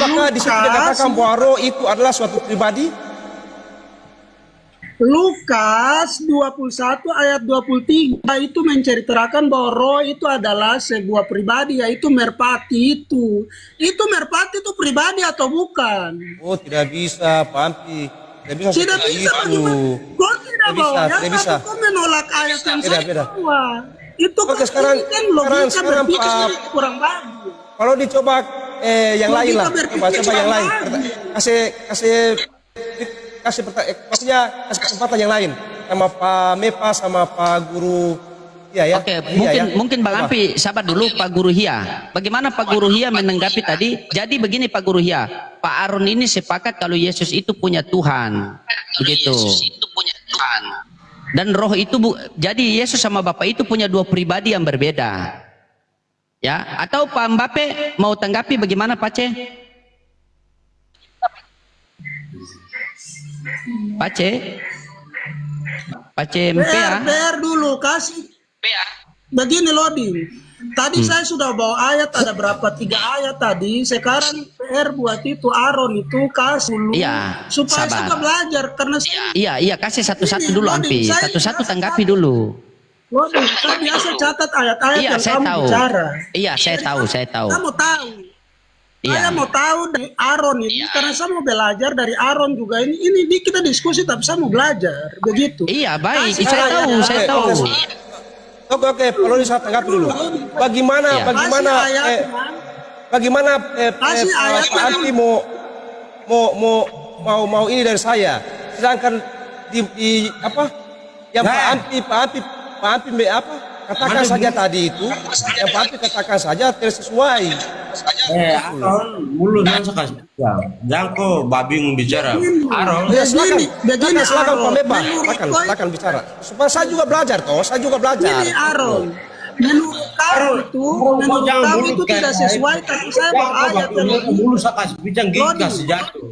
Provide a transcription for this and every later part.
apakah di situ dikatakan bahwa roh itu adalah suatu pribadi? Lukas 21 ayat 23 itu menceritakan bahwa roh itu adalah sebuah pribadi, yaitu merpati itu. Itu merpati itu pribadi atau bukan? Oh, tidak bisa, Pak Ampi. Tidak bisa Tidak seperti bisa itu. bagaimana? Kok tidak Tidak bisa, bawa? Ya tidak bisa. kau menolak ayat yang Beda, saya beda. bawa. Itu Oke, sekarang logika berpikir Pak, kurang bagus. kalau dicoba yang lain lah, coba yang lain. Maksudnya kasih kesempatan yang lain sama Pak Mepa sama Pak Guru. Iya ya. Oke, Iya, mungkin Bang Coba. Ampi, sabar dulu Pak Guru Hia. Bagaimana Pak Guru Hia menanggapi tadi? Jadi begini Pak Guru Hia, Pak Aron ini sepakat kalau Yesus itu punya Tuhan, begitu. Dan roh itu jadi Yesus sama Bapak itu punya dua pribadi yang berbeda. Ya, atau Pak Mbappe mau tanggapi bagaimana Pak C? Pak C? Pak C MPA? PR dulu kasih. Begini loading. Tadi saya sudah bawa ayat, ada berapa 3 ayat tadi. Sekarang PR buat itu Aaron itu kasih dulu, Iya, supaya sabar. saya belajar karena Iya, kasih satu-satu dulu Ampi, Saya- satu-satu tanggapi dulu. loading. Saya biasa catat ayat-ayat Iya, yang saya kamu tahu. bicara. Iya, saya tahu. Saya mau tahu. Iya. Saya mau tahu dari Aaron ini karena saya mau belajar dari Aaron juga ini kita diskusi tapi saya mau belajar begitu. Iya, baik. Kasih Saya tahu, ayat. saya tahu. Oke, kalau saya tanggapi dulu. Bagaimana, Iya. bagaimana, Kasih ayatnya. bagaimana Kasih ayatnya. Pak Ampi mau ini dari saya, sedangkan di apa yang Pak Ampi apa katakan saja tadi itu, yang Pak Ampi katakan saja tidak sesuai. Aron, mulut jangan sekali. Jangan kok babi bicara. Aron, Ya, silakan Begini, Pak Aaron. Mepa, Menurut silakan bicara. Supaya saya juga belajar toh, saya juga belajar. Ini Aaron. Menurut kamu itu, menurut kamu itu tidak sesuai tapi saya bawa ayat yang mulut saya kasih bincang gigi kasih jatuh.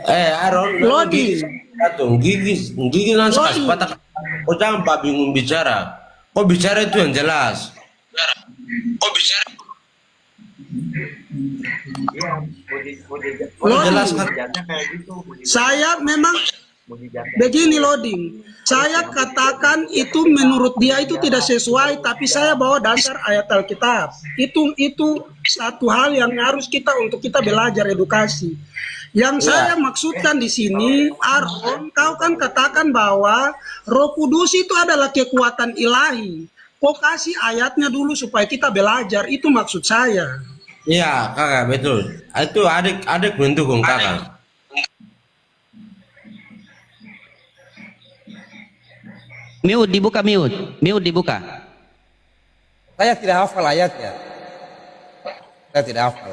Aaron, Lodi. jatuh gigi langsung kasih patah. Kau jangan babi bicara. Kau bicara itu yang jelas. Kau jelaskan. saya memang begini loading. Saya katakan itu menurut dia itu tidak sesuai tapi saya bawa dasar ayat Alkitab. Itu satu hal yang harus kita untuk kita belajar edukasi. Yang saya maksudkan di sini, Aaron, kau kan katakan bahwa Roh Kudus itu adalah kekuatan ilahi. Kau kasih ayatnya dulu supaya kita belajar, itu maksud saya. Iya, kakak betul. Itu adik mendukung kakak. Mute dibuka, mute dibuka. Saya tidak hafal ayatnya. Saya tidak hafal.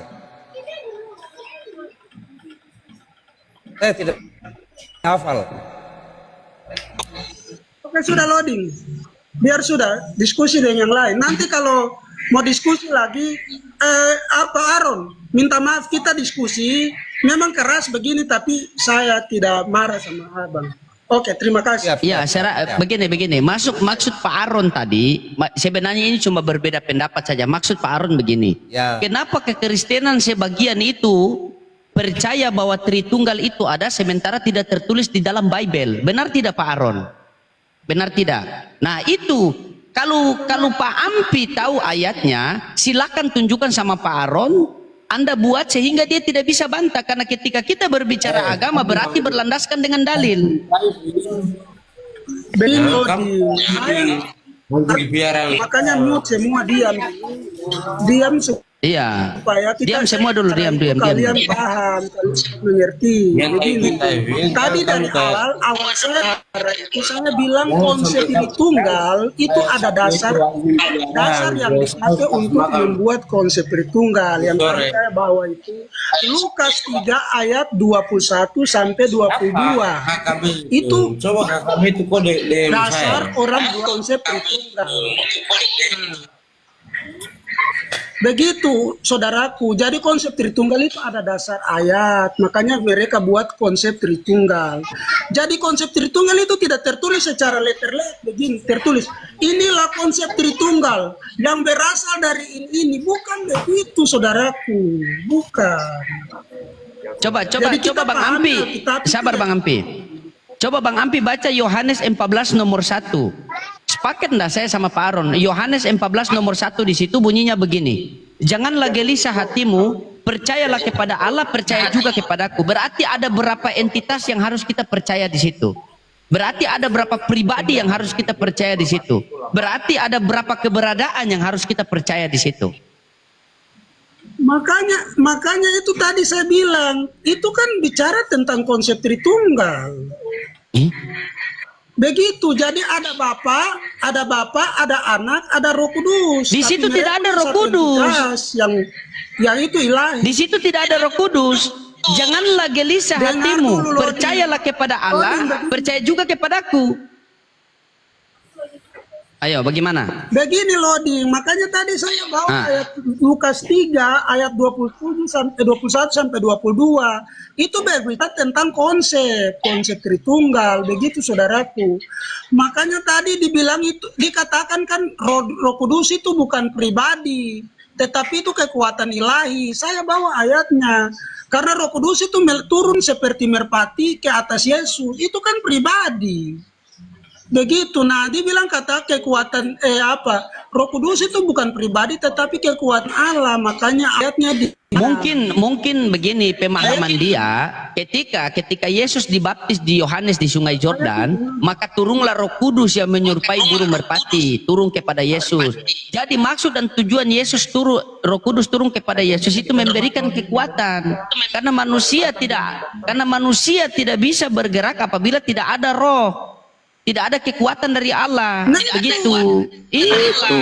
Saya tidak hafal. Oke, sudah loading. Biar sudah diskusi dengan yang lain. Nanti kalau mau diskusi lagi, apa Aaron, minta maaf kita diskusi. Memang keras begini, tapi saya tidak marah sama abang. Oke, terima kasih. Iya, begini. Maksud Pak Aron tadi, sebenarnya ini cuma berbeda pendapat saja. Maksud Pak Aron begini. Ya. Kenapa kekristenan sebagian itu percaya bahwa Tritunggal itu ada sementara tidak tertulis di dalam Bible? Benar tidak Pak Aron? Benar tidak? Nah itu kalau Pak Ampi tahu ayatnya, silakan tunjukkan sama Pak Aron. Anda buat sehingga dia tidak bisa bantah karena ketika kita berbicara agama berarti berlandaskan dengan dalil. Begini Kamu loading. biar Makanya mute semua diam Iya. supaya kita Diam semua dulu, diam. kalian paham, mengerti. Yang Begini. Tadi dari awal saya bilang konsep ini tunggal itu ada dasar yang dipakai untuk membuat konsep tunggal yang tadi saya bawa itu Lukas 3 ayat 21 sampai 22. Itu coba kami itu kode dasar orang buat konsep tunggal. Begitu, saudaraku. Jadi konsep Tritunggal itu ada dasar ayat. Makanya mereka buat konsep Tritunggal. Jadi konsep Tritunggal itu tidak tertulis secara letter-letter begini. Tertulis, inilah konsep Tritunggal yang berasal dari ini. Bukan begitu, saudaraku. Bukan. Coba Jadi kita Bang pahami Ampi. Alkitab itu Sabar ya. Bang Ampi. Coba Bang Ampi baca Yohanes 14 nomor 1. Sepaket enggak saya sama Pak Aron? Yohanes 14 nomor 1 di situ bunyinya begini. Janganlah gelisah hatimu, percayalah kepada Allah, percaya juga kepadaku. Berarti ada berapa entitas yang harus kita percaya di situ. Berarti ada berapa pribadi yang harus kita percaya di situ. Berarti ada berapa keberadaan yang harus kita percaya di situ. Makanya itu tadi saya bilang, itu kan bicara tentang konsep Tritunggal. Begitu, jadi ada Bapa, ada Anak, ada Roh Kudus. Di Tapi situ tidak mereka ada Roh satu Kudus. entitas yang itu ilahi. Di situ tidak ada Roh Kudus. Janganlah gelisah Dengar hatimu, dulu, Lodi. percayalah kepada Allah, percaya juga kepadaku. Ayo, bagaimana? Begini loading, makanya tadi saya bawa Ah. ayat Lukas 3 ayat 21 sampai 22. Itu berbicara tentang konsep Tritunggal, begitu saudaraku. Makanya tadi dibilang itu dikatakan kan Roh Kudus itu bukan pribadi, tetapi itu kekuatan ilahi. Saya bawa ayatnya. Karena Roh Kudus itu turun seperti merpati ke atas Yesus, itu kan pribadi. Begitu, nah dibilang kata kekuatan Roh Kudus itu bukan pribadi tetapi kekuatan Allah, makanya ayatnya Mungkin begini pemahaman dia, ketika Yesus dibaptis di Yohanes di Sungai Yordan, maka turunlah Roh Kudus yang menyerupai burung merpati turun kepada Yesus. Jadi maksud dan tujuan Yesus Roh Kudus turun kepada Yesus itu memberikan kekuatan, karena manusia tidak bisa bergerak apabila tidak ada roh. Tidak ada kekuatan dari Allah. Begitu. Itu.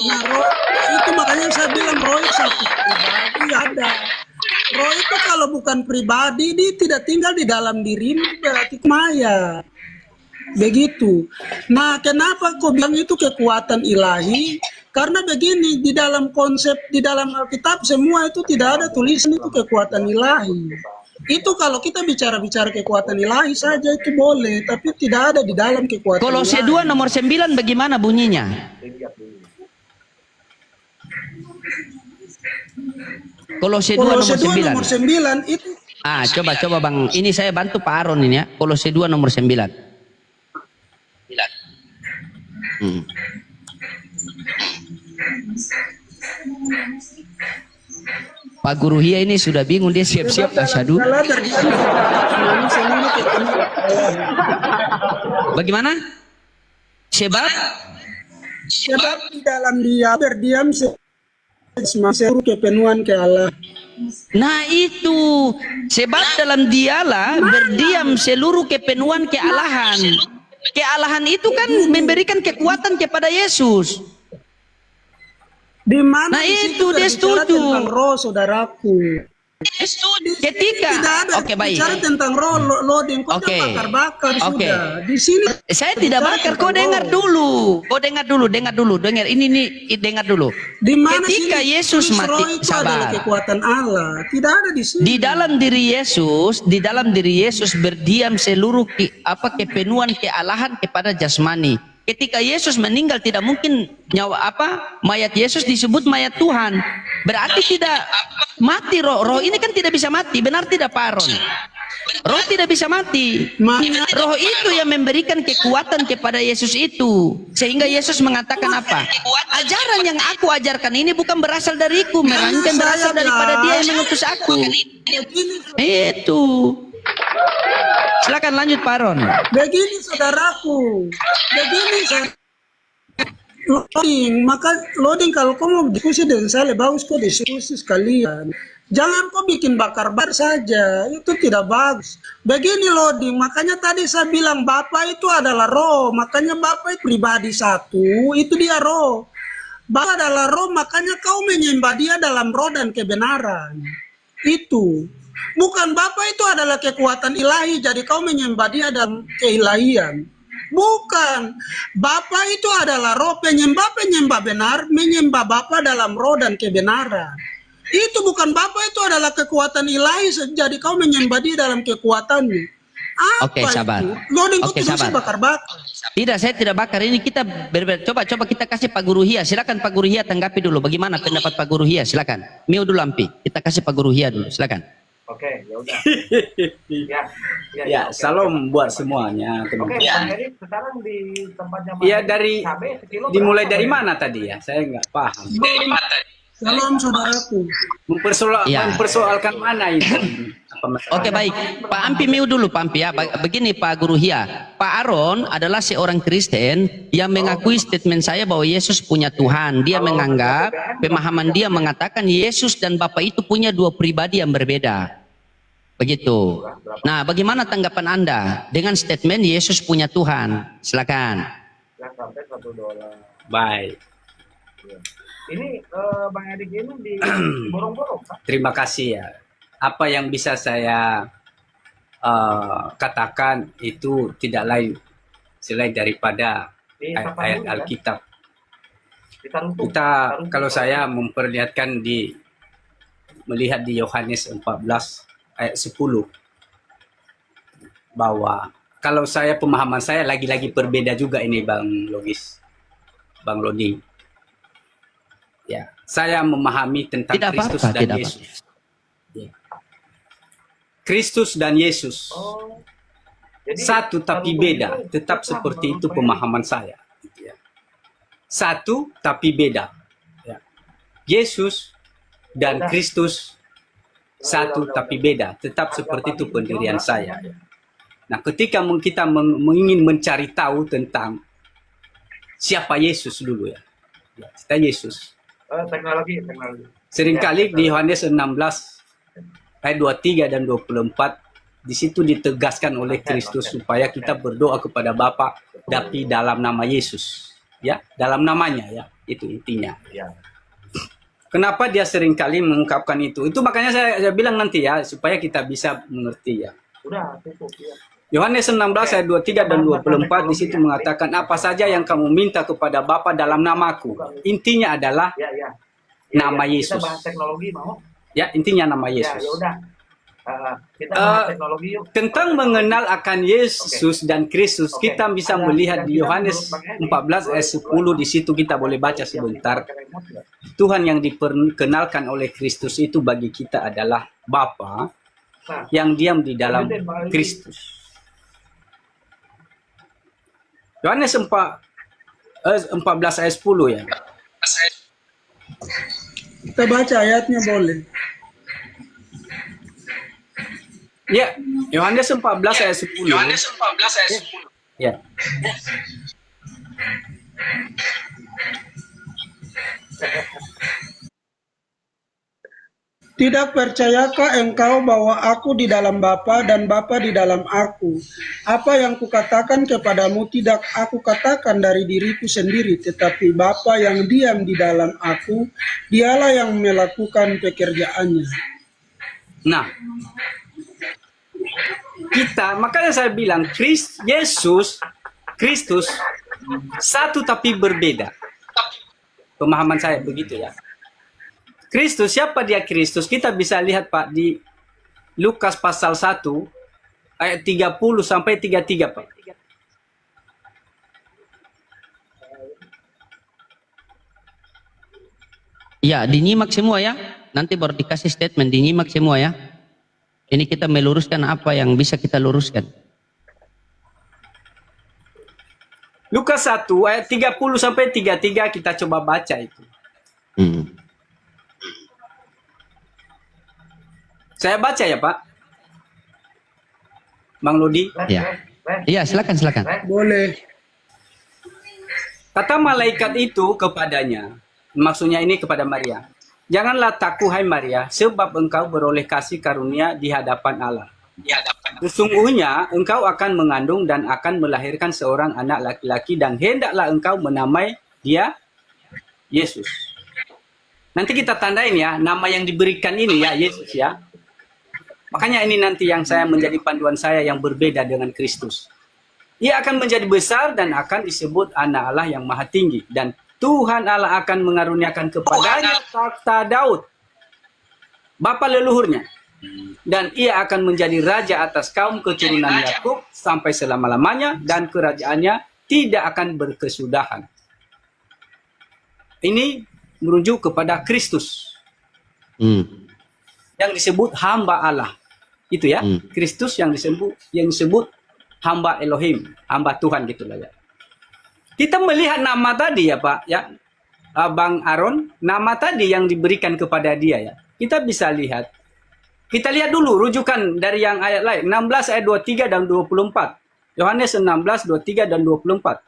Nah, roh itu makanya saya bilang roh itu satu pribadi ada. Roh itu kalau bukan pribadi dia tidak tinggal di dalam dirimu, berarti maya. Begitu. Nah, kenapa kau bilang itu kekuatan ilahi? Karena begini, di dalam konsep di dalam Alkitab semua itu tidak ada tulisan itu kekuatan ilahi. Itu kalau kita bicara kekuatan ilahi saja itu boleh, tapi tidak ada di dalam kekuatan Kolose ilahi. 2 nomor 9 bagaimana bunyinya? Kolose 2 Kolose nomor 9. nomor 9 itu Coba Bang. Ini saya bantu Pak Aron ini ya. Kolose 2 nomor 9. Pak Guru Hia ini sudah bingung, dia siap-siap tasyahud. Bagaimana? Sebab di dalam dia berdiam seluruh kepenuhan ke Allah. Nah itu, sebab dalam dialah berdiam seluruh kepenuhan kealahan. Kealahan itu kan memberikan kekuatan kepada Yesus. Di mana Nah, di situ itu dia berbicara setuju. tentang roh, saudaraku. Ketika, Tidak ada oke baik. bicara tentang roh, loading. Kau Oke. jangan bakar-bakar Oke. sudah. Di sini Saya tidak bakar, kau dengar dulu. Kau dengar dulu. Dengar ini dengar dulu. di mana Ketika sini Yesus tulis mati, roh itu adalah sabar. kekuatan Allah. Tidak ada di sini. Di dalam diri Yesus berdiam seluruh kepenuhan kealahan kepada jasmani. Ketika Yesus meninggal tidak mungkin mayat Yesus disebut mayat Tuhan. Berarti tidak mati roh. Roh ini kan tidak bisa mati. Benar tidak Pak Aron? Roh tidak bisa mati. Roh itu yang memberikan kekuatan kepada Yesus itu. Sehingga Yesus mengatakan apa? Ajaran yang aku ajarkan ini bukan berasal dariku, melainkan berasal daripada Dia yang mengutus aku. Itu. Silakan lanjut Pak Aron. Begini saudaraku, begini loading kalau kau mau diskusi dengan saya bagus kau diskusi sekalian. Jangan kau bikin bakar-bakar saja, itu tidak bagus. Begini loading, makanya tadi saya bilang Bapa itu adalah roh, makanya Bapa itu pribadi satu, itu dia roh. Bapa adalah roh, makanya kau menyembah Dia dalam roh dan kebenaran. Itu. Bukan Bapa itu adalah kekuatan ilahi, jadi kau menyembah Dia dalam keilahian. Bukan. Bapa itu adalah roh, penyembah benar, menyembah Bapa dalam roh dan kebenaran. Itu bukan Bapa, itu adalah kekuatan ilahi, jadi kau menyembah dia dalam kekuatannya. Apa Oke, sabar. itu? Loading kau Oke, tidak usah sabar. bakar-bakar. Tidak, saya tidak bakar. Ini kita coba kita kasih Pak Guru Hia. Silakan Pak Guru Hia tanggapi dulu. Bagaimana pendapat Pak Guru Hia? Silakan. Mio dulu Ampi. Kita kasih Pak Guru Hia dulu. Silakan. Oke, ya udah. Ya, Ya, oke, salam oke. buat semuanya Oke, teman-teman. Bang Heri sekarang di tempatnya Bang Iya Heri, dari cabai sekilo dimulai berapa, dari Bang? mana tadi ya? Saya nggak paham. Salam saudaraku. Ya. Mempersoalkan mana itu? Apa masalah? Oke, baik. Pak Ampi Mio dulu Pak Ampi ya. Begini Pak Guru Hia. Pak Aron adalah seorang Kristen yang mengakui statement saya bahwa Yesus punya Tuhan. Dia menganggap pemahaman dia mengatakan Yesus dan Bapa itu punya dua pribadi yang berbeda. Begitu. Nah, bagaimana tanggapan Anda dengan statement Yesus punya Tuhan? Silakan. Yang sampai $1. Baik. Ini Bang Edik ini di borong-borong, Pak. Terima kasih ya. Apa yang bisa saya katakan itu tidak lain selain daripada Di ayat Tapanuli, kan? Alkitab. Di Taruntung. Kita Taruntung. kalau saya memperlihatkan melihat di Yohanes 14 ayat 10 bahwa kalau saya pemahaman saya lagi-lagi berbeda juga ini Bang Lodi. Ya, saya memahami tentang Tidak Kristus apa-apa, dan tidak Yesus. Ya. Kristus dan Yesus Oh. Jadi, satu tapi Taruntung beda, itu tetap susah seperti menurut itu Bang pemahaman saya. Ya. Satu tapi beda. Ya. Yesus dan Beda. Kristus satu tapi beda, tetap seperti itu pendirian saya. Nah, ketika kita ingin mencari tahu tentang siapa Yesus dulu ya, kita Yesus. teknologi. Seringkali di Yohanes 16 ayat 23 dan 24 di situ ditegaskan oleh Kristus supaya kita berdoa kepada Bapa tapi dalam nama Yesus, ya, dalam namanya ya, itu intinya. Ya. Kenapa dia seringkali mengungkapkan itu? Itu makanya saya bilang nanti ya supaya kita bisa mengerti ya. Udah cukup ya. Yohanes 16 ayat 23 dan 24 di situ mengatakan apa saja yang kamu minta kepada Bapa dalam namaku. Intinya adalah Ya. Nama Ya. Yesus. Kita bahas teknologi mau? ya intinya nama Ya, Yesus. ya udah. Kita bahas teknologi yuk. Tentang mengenal akan Yesus dan Kristus, Oke. kita bisa Ada melihat di kira-kira Yohanes menurut Bang Edi, 14 ayat 10 di situ kita boleh baca sebentar. Pakai remote nggak? Tuhan yang diperkenalkan oleh Kristus itu bagi kita adalah Bapa Nah, yang diam di dalam Kristus. Yohanes 14 ayat 10 ya. Kita baca ayatnya boleh. Ya, Yohanes 14 ayat 10. Ya. Tidak percayakah engkau bahwa aku di dalam Bapa dan Bapa di dalam aku? Apa yang kukatakan kepadamu tidak aku katakan dari diriku sendiri, tetapi Bapa yang diam di dalam aku, dialah yang melakukan pekerjaannya. Nah, makanya saya bilang Kristus satu tapi berbeda. Pemahaman saya begitu ya. Kristus, siapa dia Kristus? Kita bisa lihat Pak di Lukas pasal 1 ayat 30 sampai 33 Pak. Ya, dinyimak semua ya. Nanti baru dikasih statement, dinyimak semua ya. Ini kita meluruskan apa yang bisa kita luruskan. Lukas 1 ayat 30 sampai 33 kita coba baca itu. Saya baca ya Pak. Bang Lodi. Ya. Iya, silakan. Boleh. Kata malaikat itu kepadanya, maksudnya ini kepada Maria. Janganlah takut hai Maria, sebab engkau beroleh kasih karunia di hadapan Allah. Sesungguhnya engkau akan mengandung dan akan melahirkan seorang anak laki-laki dan hendaklah engkau menamai dia Yesus. Nanti kita tandain ya, nama yang diberikan ini ya Yesus ya. Makanya ini nanti yang saya menjadi panduan saya yang berbeda dengan Kristus. Ia akan menjadi besar dan akan disebut anak Allah yang maha tinggi. Dan Tuhan Allah akan mengaruniakan kepadanya takhta Daud, bapa leluhurnya. Dan ia akan menjadi raja atas kaum keturunan Yakub sampai selama-lamanya, dan kerajaannya tidak akan berkesudahan. Ini merujuk kepada Kristus yang disebut hamba Allah. Itu ya, Kristus yang disebut hamba Elohim, hamba Tuhan gitulah ya. Kita melihat nama tadi ya Pak, ya Bang Aaron, nama tadi yang diberikan kepada dia ya. Kita bisa lihat. Kita lihat dulu rujukan dari yang ayat lain, 16 ayat 23 dan 24. Yohanes 16, 23 dan 24.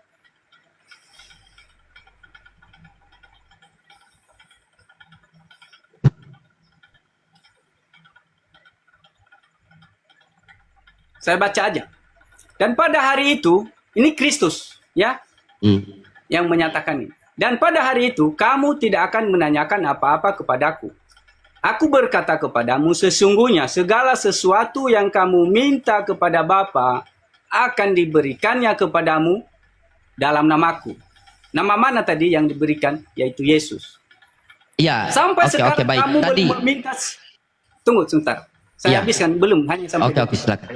Saya baca aja. Dan pada hari itu, ini Kristus ya, yang menyatakan ini. Dan pada hari itu, kamu tidak akan menanyakan apa-apa kepadaku. Aku berkata kepadamu, sesungguhnya segala sesuatu yang kamu minta kepada Bapa akan diberikannya kepadamu dalam namaku. Nama mana tadi yang diberikan? Yaitu Yesus. Ya. Sampai sekarang baik. kamu Tadi. belum meminta. Tunggu sebentar. Saya habiskan, belum, hanya sampai. Oke, silakan.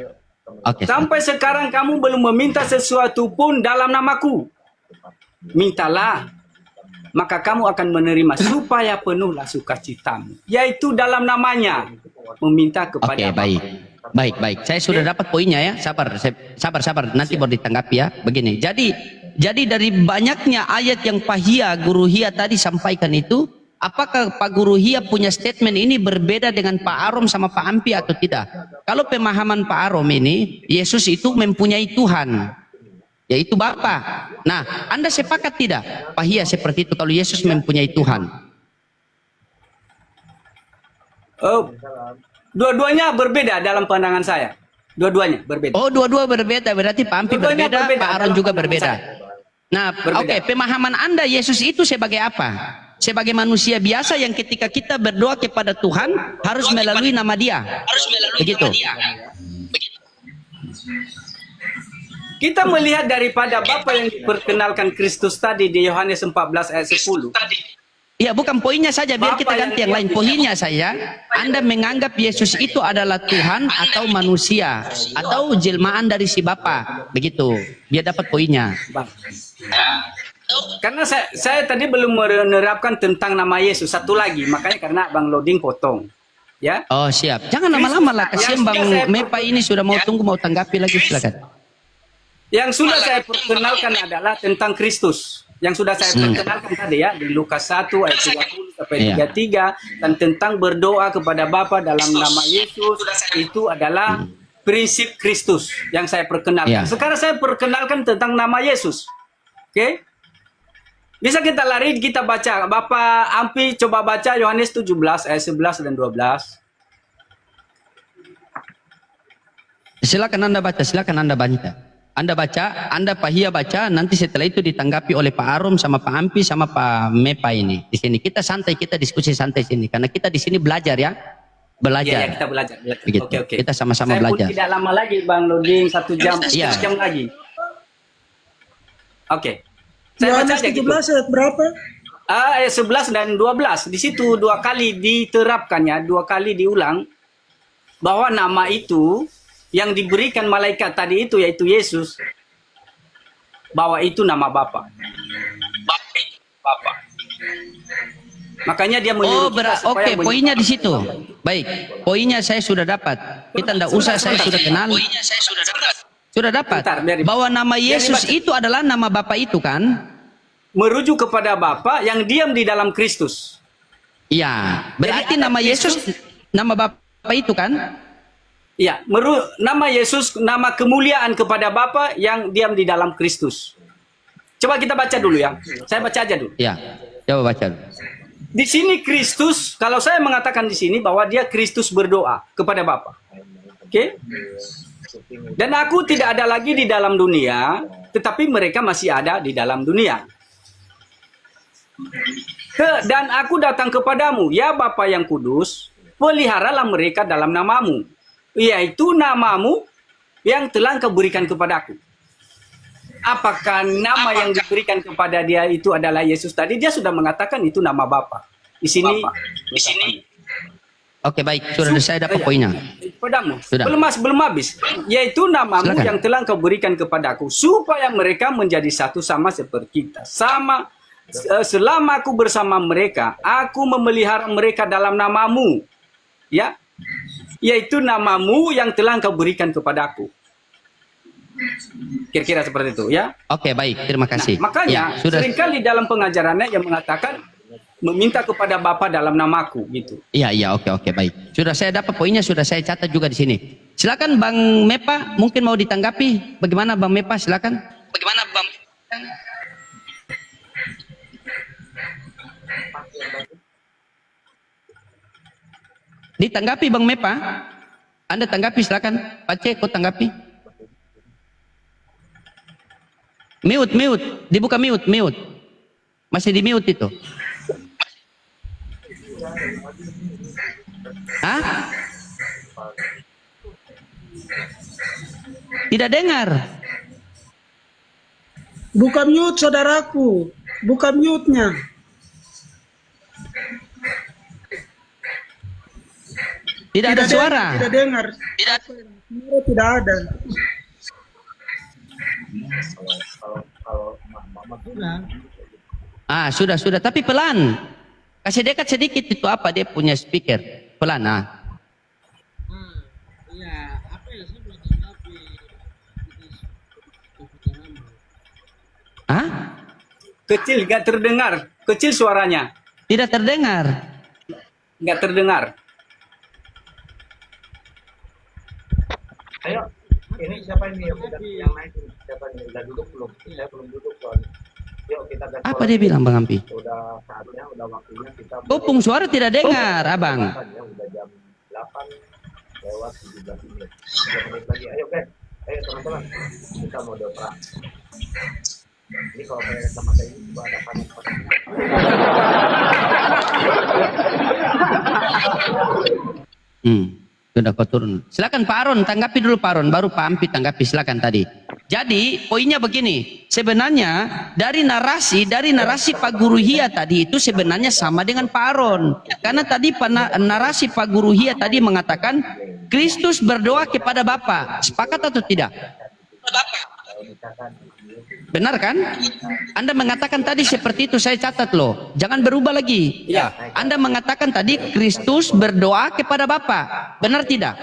Sampai sekarang kamu belum meminta sesuatu pun dalam namaku. Mintalah, maka kamu akan menerima supaya penuhlah sukacitamu, yaitu dalam namanya meminta kepada Bapa. Baik. Saya sudah dapat poinnya ya. Sabar. Nanti baru ditanggapi ya. Begini. Jadi dari banyaknya ayat yang Pak Hia, Guru Hia tadi sampaikan itu, apakah Pak Guru Hia punya statement ini berbeda dengan Pak Arom sama Pak Ampi atau tidak? Kalau pemahaman Pak Arom ini, Yesus itu mempunyai Tuhan, yaitu Bapa. Nah, Anda sepakat tidak, Pak Hia, seperti itu kalau Yesus mempunyai Tuhan? Dua-duanya berbeda dalam pandangan saya. Dua-duanya berbeda. Oh, dua-dua berbeda. Berarti Pak Ampi berbeda, Pak Arom juga berbeda. Nah, oke, pemahaman Anda Yesus itu sebagai apa? Sebagai manusia biasa yang ketika kita berdoa kepada Tuhan harus melalui nama Dia. Begitu. Kita melihat daripada Bapa yang diperkenalkan Kristus tadi di Yohanes 14 ayat 10. Ya, bukan poinnya saja, biar kita ganti yang lain. Poinnya saya, Anda menganggap Yesus itu adalah Tuhan atau manusia atau jelmaan dari si Bapa. Begitu. Biar dapat poinnya. Karena saya tadi belum menerapkan tentang nama Yesus satu lagi, makanya karena Bang Loading potong. Ya. Oh, siap. Jangan lama-lama lah, kasihan Bang Mepa ini sudah mau tunggu, mau tanggapi lagi, silakan. Yang sudah saya perkenalkan adalah tentang Kristus. Yang sudah saya perkenalkan tadi ya, di Lukas 1 ayat 30 sampai 33, dan tentang berdoa kepada Bapa dalam nama Yesus, itu adalah prinsip Kristus yang saya perkenalkan. Sekarang saya perkenalkan tentang nama Yesus. Oke? Bisa kita lari, kita baca. Bapak Ampi coba baca Yohanes 17 ayat 11 dan 12. Silakan Anda baca. Anda baca, Anda Pak Hia baca, nanti setelah itu ditanggapi oleh Pak Arom sama Pak Ampi sama Pak Mepa ini. Di sini kita santai, kita diskusi santai sini karena kita di sini belajar ya. Belajar. Iya, kita belajar. Begitu. Oke. Kita sama-sama Saya belajar. pun tidak lama lagi Bang Loading, 1 jam, Iya. 1 jam lagi. Oke. Saya baca Yohanes aja 17 gitu. ayat berapa? Ayat 11 dan 12. Di situ 2 kali diterapkannya, 2 kali diulang bahwa nama itu yang diberikan malaikat tadi itu yaitu Yesus, bahwa itu nama Bapa. Makanya dia menyuruh kita supaya poinnya di situ. Baik, poinnya saya sudah dapat. Kita tidak usah, saya sudah kenal. Sudah dapat. Bahwa nama Yesus itu adalah nama Bapa itu kan? Merujuk kepada Bapa yang diam di dalam Kristus. Iya, berarti nama Yesus nama Bapa itu kan? Iya, nama Yesus, nama kemuliaan kepada Bapa yang diam di dalam Kristus. Coba kita baca dulu ya. Saya baca aja dulu. Iya, coba baca dulu. Di sini Kristus, kalau saya mengatakan di sini bahwa dia Kristus berdoa kepada Bapa. Oke? Dan aku tidak ada lagi di dalam dunia, tetapi mereka masih ada di dalam dunia. Dan aku datang kepadamu, ya Bapa yang kudus, peliharalah mereka dalam namamu, yaitu namamu yang telah kau berikan kepadaku. apakah nama yang diberikan kepada dia itu adalah Yesus tadi? Dia sudah mengatakan itu nama Bapa. Di sini. Oke, baik. Sudah saya dapat poinnya. Padamu. Sudah. Belum habis. Yaitu namamu Silakan. yang telah kau berikan kepadaku supaya mereka menjadi satu sama seperti kita. Selama aku bersama mereka, aku memelihara mereka dalam namamu. Ya. Yaitu namamu yang telah kau berikan kepadaku. Kira-kira seperti itu, ya. Oke, baik. Terima kasih. Makanya Ya, sudah. seringkali dalam pengajarannya yang mengatakan meminta kepada Bapa dalam namaku gitu. Iya, oke, baik. Sudah saya dapat poinnya, sudah saya catat juga di sini. Silakan Bang Mepa, mungkin mau ditanggapi. Bagaimana Bang Mepa? Silakan. Bagaimana Bang? Ditanggapi Bang Mepa? Anda tanggapi, silakan. Pace, kau tanggapi. Mute. Dibuka mute. Masih di mute itu. Hah? Tidak dengar. Buka mute saudaraku, buka mute-nya. Tidak ada suara. Tidak dengar. Tidak ada. Sudah. Tapi pelan. Kasih dekat sedikit itu apa dia punya speaker. Pelan, Kecil, gak terdengar. Kecil suaranya. Tidak terdengar. Gak terdengar. Ayo, ini siapa ini yang naik ini? Siapa ini? Udah duduk belum? Saya belum duduk soalnya. Yuk kita gas. Apa dia bilang Bang Ampi? Udah saatnya, udah waktunya kita. Kopung suara tidak dengar, Abang. Ya, udah jam 8 lewat 17 menit. 3 menit lagi. Ayo guys. Ayo teman-teman. Kita mau doa. Ini kalau kayak kacamata ini juga ada panas-panas. Sudah kau turun. Silakan Pak Aron, tanggapi dulu Pak Aron, baru Pak Ampi tanggapi, silakan tadi. Jadi poinnya begini, sebenarnya dari narasi Pak Guru Hia tadi itu sebenarnya sama dengan Pak Aron. Karena tadi narasi Pak Guru Hia tadi mengatakan Kristus berdoa kepada Bapa. Sepakat atau tidak? Benar kan? Anda mengatakan tadi seperti itu, saya catat loh. Jangan berubah lagi. Ya. Anda mengatakan tadi Kristus berdoa kepada Bapa. Benar tidak?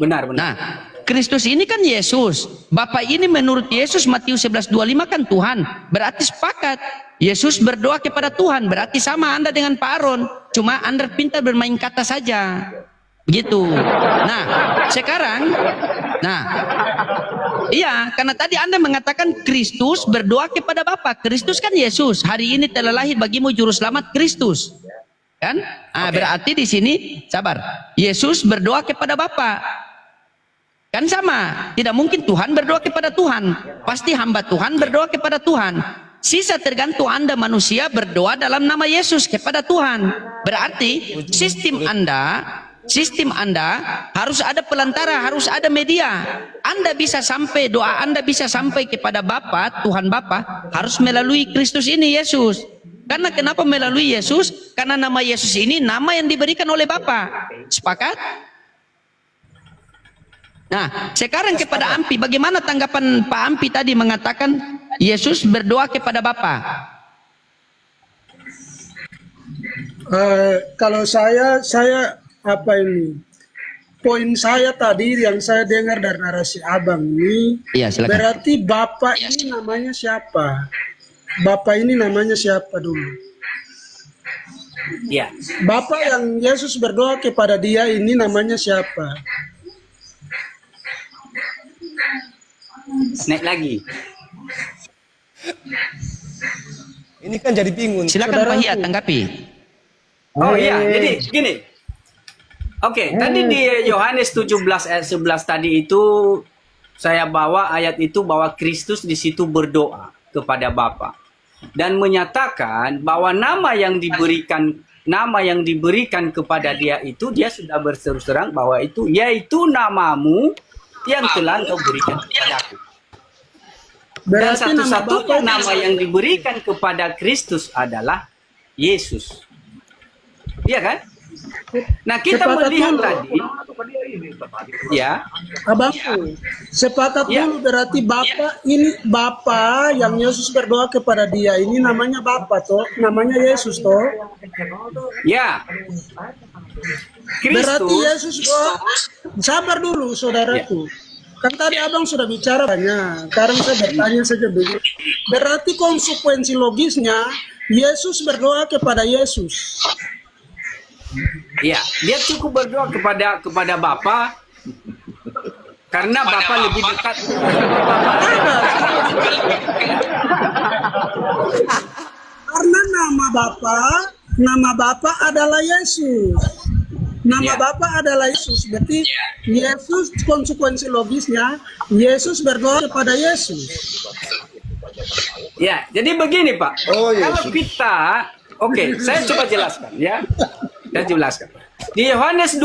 Benar. Nah, Kristus ini kan Yesus. Bapa ini menurut Yesus Matius 11:25 kan Tuhan. Berarti sepakat. Yesus berdoa kepada Tuhan. Berarti sama Anda dengan Pak Aron. Cuma Anda pintar bermain kata saja. Begitu. Nah, sekarang iya, karena tadi Anda mengatakan Kristus berdoa kepada Bapa. Kristus kan Yesus. Hari ini telah lahir bagimu juru selamat Kristus. Kan? Berarti di sini sabar. Yesus berdoa kepada Bapa. Kan sama. Tidak mungkin Tuhan berdoa kepada Tuhan. Pasti hamba Tuhan berdoa kepada Tuhan. Sisa tergantung Anda manusia berdoa dalam nama Yesus kepada Tuhan. Berarti sistem Anda harus ada pelantara, harus ada media. Anda bisa sampai, doa Anda bisa sampai kepada Bapa, Tuhan Bapa, harus melalui Kristus ini, Yesus. Karena kenapa melalui Yesus? Karena nama Yesus ini nama yang diberikan oleh Bapa. Sepakat? Nah, sekarang kepada Ampi, bagaimana tanggapan Pak Ampi tadi mengatakan Yesus berdoa kepada Bapa? Kalau saya apa ini? Poin saya tadi yang saya dengar dari narasi Abang ini, Iya, silakan. berarti Bapak ini namanya siapa? Bapak ini namanya siapa dulu? Ya. Bapak yang Yesus berdoa kepada dia ini namanya siapa? Naik lagi. Ini kan jadi bingung. Silakan Pak Hia tanggapi. Oh iya, jadi gini. Oke, tadi di Yohanes 17 ayat 11 tadi itu saya bawa ayat itu bahwa Kristus di situ berdoa kepada Bapa dan menyatakan bahwa nama yang diberikan kepada dia itu dia sudah berseru terang bahwa itu yaitu namamu yang telah kau berikan kepadaku. Dan Berarti nama satu-satunya Bapa nama yang diberikan kepada Kristus adalah Yesus. Iya kan? Nah, kita Sepakat melihat dulu. tadi, ya, Abangku, sepakat Ya. dulu berarti Bapa ini Bapa yang Yesus berdoa kepada dia ini namanya Bapa toh, namanya Yesus toh. ya, Berarti Kristus, Yesus doa. Sabar dulu saudaraku. Kan tadi abang sudah bicara banyak. Sekarang saya bertanya saja begitu. Berarti konsekuensi logisnya Yesus berdoa kepada Yesus. ya, dia cukup berdoa kepada Bapa karena Bapa lebih dekat. Karena nama Bapa adalah Yesus. Nama Ya. Bapa adalah Yesus. Berarti Yesus konsekuensi logisnya Yesus berdoa kepada Yesus. Ya, jadi begini Pak. Oh, Kalau Yesus. kita, oke, saya coba jelaskan ya. Saya jelaskan. Di Yohanes 12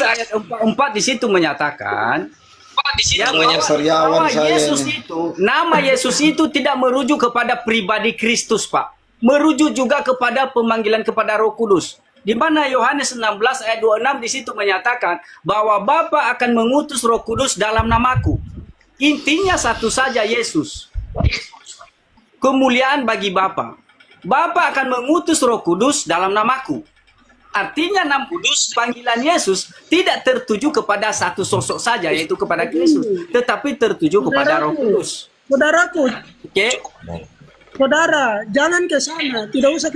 ayat 4 di situ menyatakan ya, bahwa Yesus itu, nama Yesus itu tidak merujuk kepada pribadi Kristus, Pak. Merujuk juga kepada pemanggilan kepada Roh Kudus. Di mana Yohanes 16 ayat 26 di situ menyatakan bahwa Bapa akan mengutus Roh Kudus dalam namaku. Intinya satu saja, Yesus. Kemuliaan bagi Bapa. Bapa akan mengutus Roh Kudus dalam namaku. Artinya nama kudus panggilan Yesus tidak tertuju kepada satu sosok saja, yaitu kepada Kristus, tetapi tertuju kepada Roh Kudus. Saudaraku, Oke? saudara, jangan ke sana. Tidak usah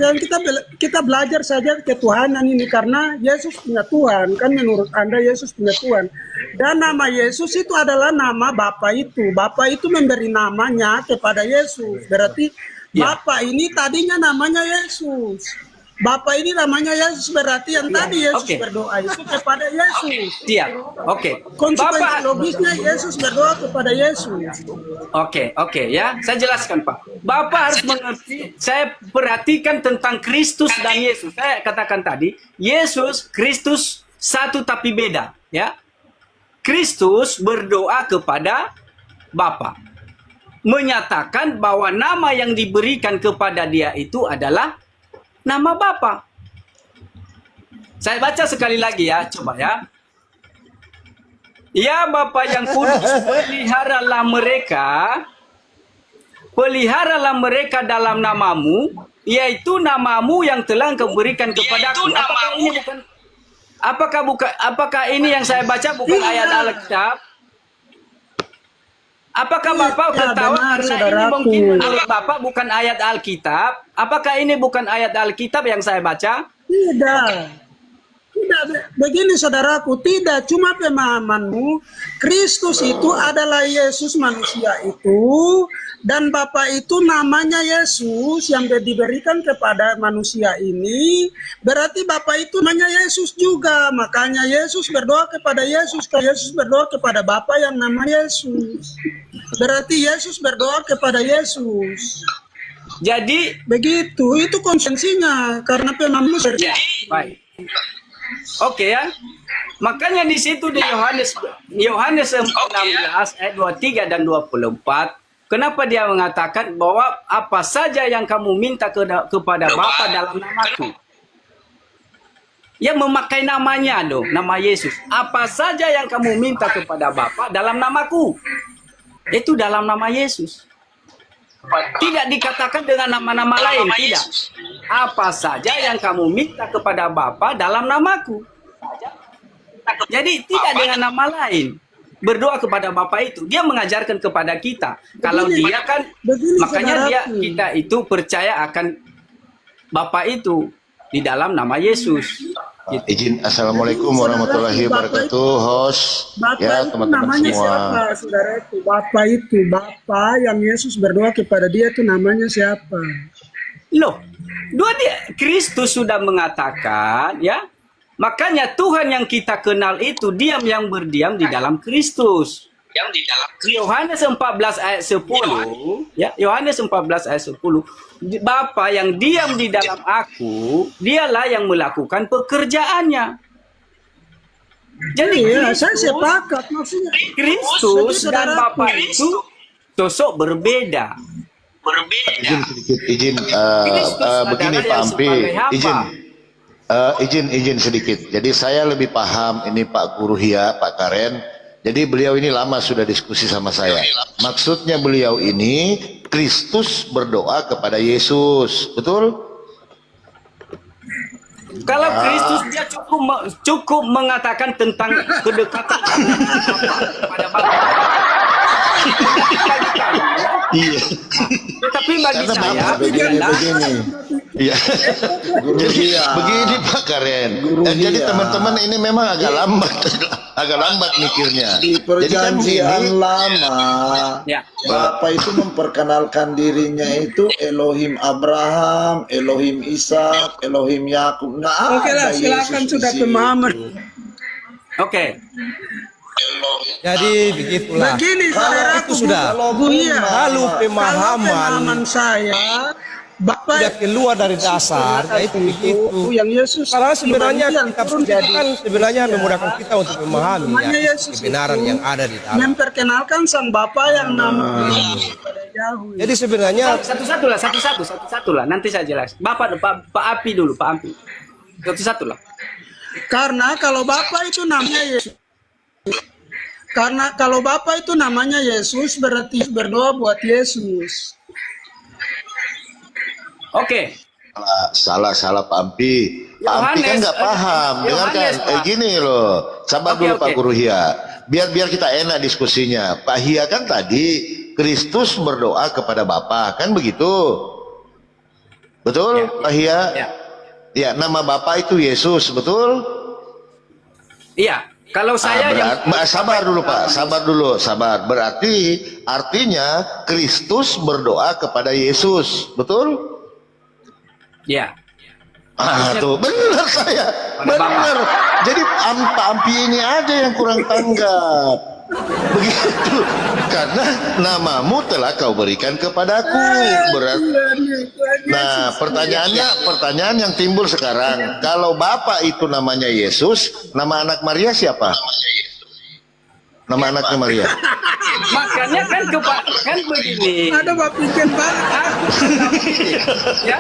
kita belajar saja ketuhanan ini karena Yesus punya Tuhan. Kan menurut Anda Yesus punya Tuhan. Dan nama Yesus itu adalah nama Bapa itu. Bapa itu memberi namanya kepada Yesus. Berarti Ya. Bapa ini tadinya namanya Yesus. Bapa ini namanya Yesus, berarti yang tadi Yesus Oke. berdoa itu kepada Yesus. Siap. Oke. Konsekuensi Bapak, logisnya Yesus berdoa kepada Yesus. oke ya. Saya jelaskan, Pak. Bapak harus mengerti, saya perhatikan tentang Kristus dan Yesus. Saya katakan tadi, Yesus, Kristus satu tapi beda, ya. Kristus berdoa kepada Bapa. Menyatakan bahwa nama yang diberikan kepada dia itu adalah nama Bapa. Saya baca sekali lagi ya, coba ya. Ya Bapa yang kudus, peliharalah mereka dalam namamu, yaitu namamu yang telah engkau berikan kepadaku. Apakah ini yang saya baca bukan ayat Alkitab? Apakah Bapak Ya, ketahui benar, karena ini saudaraku. mungkin menurut Bapak bukan ayat Alkitab? Apakah ini bukan ayat Alkitab yang saya baca? Tidak. Tidak, begini saudaraku, tidak cuma pemahamanmu. Kristus itu adalah Yesus manusia itu, dan Bapa itu namanya Yesus yang diberikan kepada manusia ini. Berarti Bapa itu namanya Yesus juga. Makanya Yesus berdoa kepada Yesus, Yesus berdoa kepada Bapa yang namanya Yesus. Berarti Yesus berdoa kepada Yesus. Jadi, Begitu, itu konsekuensinya karena pemahamanmu. baik. Oke ya. Makanya di situ di Yohanes 16 ayat 23 dan 24, kenapa dia mengatakan bahwa apa saja yang kamu minta kepada Bapa dalam namaku. Ya memakai namanya dong, nama Yesus. Apa saja yang kamu minta kepada Bapa dalam namaku. Itu dalam nama Yesus. Tidak dikatakan dengan nama-nama lain, tidak. Apa saja yang kamu minta kepada Bapa dalam namaku. Jadi tidak dengan nama lain. Berdoa kepada Bapa itu, dia mengajarkan kepada kita. Kalau dia kan, makanya kita itu percaya akan Bapa itu di dalam nama Yesus. Gitu. Izin, assalamualaikum warahmatullahi wabarakatuh, host, ya teman-teman namanya semua. siapa, saudaraku? Bapa yang Yesus berdoa kepada dia itu namanya siapa? Loh, Kristus sudah mengatakan, ya. Makanya Tuhan yang kita kenal itu diam yang berdiam di dalam Kristus. Yohanes 14 ayat 10, ya, Yohanes 14 ayat 10. Bapa yang diam di dalam aku, dialah yang melakukan pekerjaannya. Jadi Iya, saya sepakat maksudnya. Kristus dan Bapa itu sosok berbeda. Izin sedikit, izin Kristus begini adalah Pak yang Ampi, sebagai hamba. izin sedikit. Jadi saya lebih paham ini Pak Guru Hia, Pak Karen. Jadi beliau ini lama sudah diskusi sama saya. Maksudnya beliau ini Kristus berdoa kepada Yesus, betul? Kalau Kristus dia cukup mengatakan tentang kedekatan pada Bapa. Iya. Tetapi bagi Karena saya Bapak begini. Iya. Jadi begini Pak Karen. Jadi teman-teman ini memang agak lambat mikirnya. Di perjanjian lama, Ya. Bapak itu memperkenalkan dirinya itu Elohim Abraham, Elohim Ishak, Elohim Yakub. Nggak Oke lah, ada silakan Yesus sudah di situ. pemahaman. Oke. Jadi begitulah. Begini saudara, itu sudah. Lalu pemahaman saya, Bapak tidak keluar dari dasar, yaitu begitu. yang Yesus Karena sebenarnya yang kitab turun suci jadi kan sebenarnya memudahkan kita untuk memahami namanya ya, Yesus kebenaran itu yang ada di dalam. memperkenalkan sang Bapa yang namanya Yahweh. Jadi sebenarnya Satu-satu lah. Nanti saya jelas. Pak Api dulu, Pak Api. Satu-satu lah. Karena kalau Bapa itu namanya Yesus, karena kalau Bapa itu namanya Yesus berarti berdoa buat Yesus. Oke. Salah Pak Ampi. Pak Ampi kan nggak paham. Dengarkan, gini loh. Sabar dulu Pak Guru Hia. Biar kita enak diskusinya. Pak Hia kan tadi Kristus berdoa kepada Bapa, kan begitu? Betul, Pak Hia? Ya, nama Bapa itu Yesus, betul? Iya. Kalau saya sabar dulu Pak, sabar. Berarti artinya Kristus berdoa kepada Yesus, betul? Ya. Tuh benar saya, benar. Jadi Pak Ampi ini aja yang kurang tanggap. Begitu, karena namamu telah kau berikan kepadaku. Nah, pertanyaan yang timbul sekarang, kalau Bapak itu namanya Yesus, nama anak Maria siapa? Nama anaknya Maria. Makanya kan begini. Ada Bapak pikir Pak. Ya.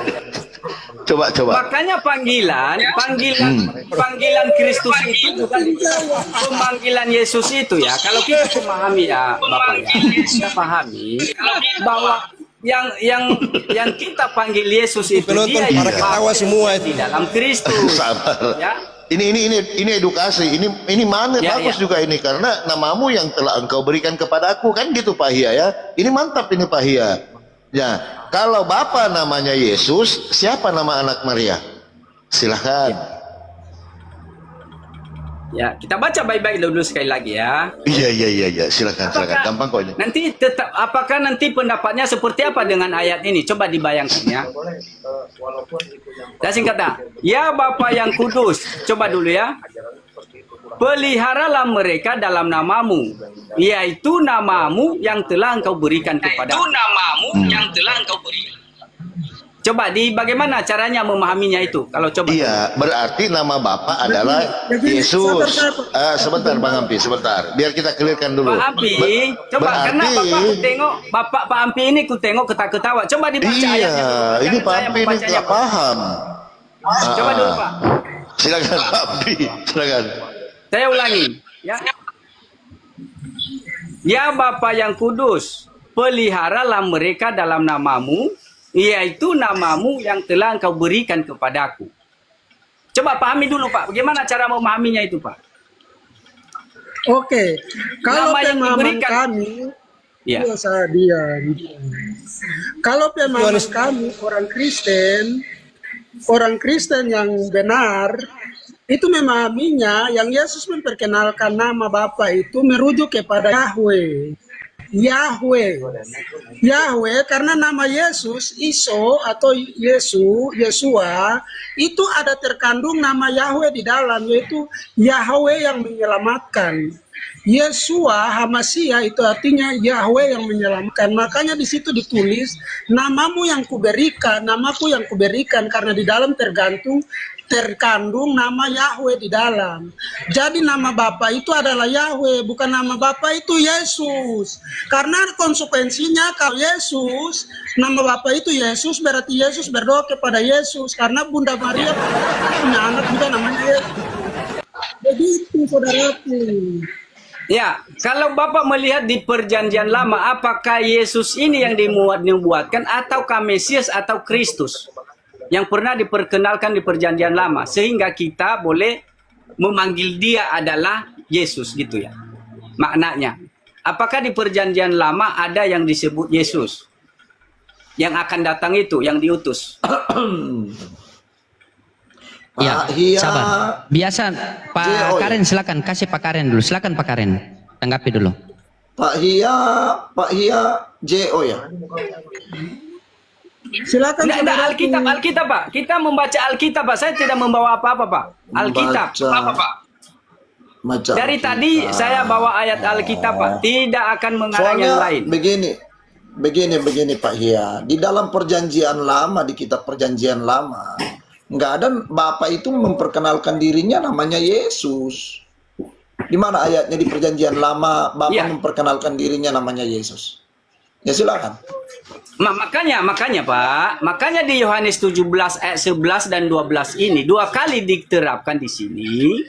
Coba. Makanya panggilan Kristus itu bukan pemanggilan Yesus itu ya. Kalau kita memahami ya Bapak ya, kita pahami bahwa yang kita panggil Yesus itu penonton dia para ketawa semua di itu. dalam Kristus. Sabar. Ya. Ini edukasi. Ini mana bagus juga ini, karena namamu yang telah engkau berikan kepadaku, kan gitu Pak Hia ya. Ini mantap ini Pak Hia. Ya, kalau Bapa namanya Yesus, siapa nama anak Maria? Silahkan. Ya, kita baca baik-baik dulu sekali lagi ya. Iya. Silakan. Gampang kok ini. Nanti apakah nanti pendapatnya seperti apa dengan ayat ini? Coba dibayangkan ya. Walaupun itu yang Dan singkatnya, ya Bapa yang kudus, coba dulu ya. Peliharalah mereka dalam namamu, yaitu namamu yang telah engkau berikan kepada. Coba bagaimana caranya memahaminya itu? Kalau coba. Iya, berarti nama Bapa adalah Yesus. Sebentar Bang Ampi, sebentar. Biar kita clearkan dulu. Pak Ampi, coba karena Pak Ampi ini ku tengok ketawa. Coba dibaca ayatnya. Iya, ini Pak Ampi ini nggak paham. Coba dulu Pak. Silakan Pak Ampi, silakan. Saya ulangi, ya. Ya Bapa yang kudus, peliharalah mereka dalam namamu, yaitu namamu yang telah engkau berikan kepadaku. Coba pahami dulu Pak, bagaimana cara memahaminya itu Pak? Oke, kalau Nama yang pemahaman diberikan. kami, Ya. saya diam. Kalau pemahaman kami orang Kristen yang benar, itu memahaminya yang Yesus memperkenalkan nama Bapa itu merujuk kepada Yahweh. Yahweh karena nama Yesus, Iso atau Yesua itu ada terkandung nama Yahweh di dalam, yaitu Yahweh yang menyelamatkan. Yesua Hamasia itu artinya Yahweh yang menyelamatkan. Makanya di situ ditulis namamu yang kuberikan, namaku yang kuberikan, karena di dalam tergantung terkandung nama Yahweh di dalam. Jadi nama Bapa itu adalah Yahweh, bukan nama Bapa itu Yesus. Karena konsekuensinya kalau Yesus, nama Bapa itu Yesus, berarti Yesus berdoa kepada Yesus. Karena Bunda Maria punya anak juga namanya Yesus. Begitu saudaraku. Ya, kalau Bapak melihat di perjanjian lama, apakah Yesus ini yang dibuatkan ataukah Mesias atau Kristus yang pernah diperkenalkan di perjanjian lama, sehingga kita boleh memanggil dia adalah Yesus gitu ya. Maknanya, apakah di perjanjian lama ada yang disebut Yesus yang akan datang itu, yang diutus? Ya, Hia, sabar. Biasa Pak J.O. Karen silakan, kasih Pak Karen dulu. Silakan Pak Karen. Tanggapi dulu. Pak Hia JO ya. Silakan Nggak, saudaraku. Alkitab Pak. Kita membaca Alkitab Pak. Saya tidak membawa apa-apa Pak. Alkitab. Membaca. Apa Pak? Baca Dari Alkitab. tadi saya bawa ayat Alkitab Pak. Tidak akan mengarang yang lain. Begini Pak Hia. Di dalam perjanjian lama, di kitab perjanjian lama, nggak ada Bapak itu memperkenalkan dirinya namanya Yesus. Di mana ayatnya di perjanjian lama Bapak Ya. memperkenalkan dirinya namanya Yesus? Ya silakan. Makanya Pak, makanya di Yohanes 17 ayat 11 dan 12 ini dua kali diterapkan di sini.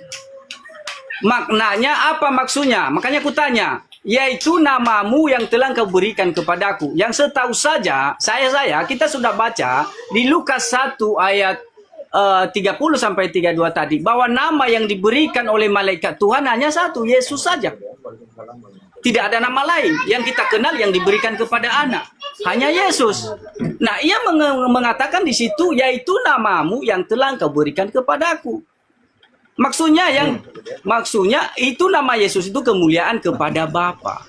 Maknanya apa maksudnya? Makanya aku tanya, yaitu namamu yang telah kau berikan kepadaku. Yang setahu saja, kita sudah baca di Lukas 1 ayat 30 sampai 32 tadi, bahwa nama yang diberikan oleh malaikat Tuhan hanya satu, Yesus saja. Tidak ada nama lain yang kita kenal yang diberikan kepada anak, hanya Yesus. Nah, ia mengatakan di situ, yaitu namamu yang telah kau berikan kepadaku. Maksudnya itu nama Yesus itu kemuliaan kepada Bapa.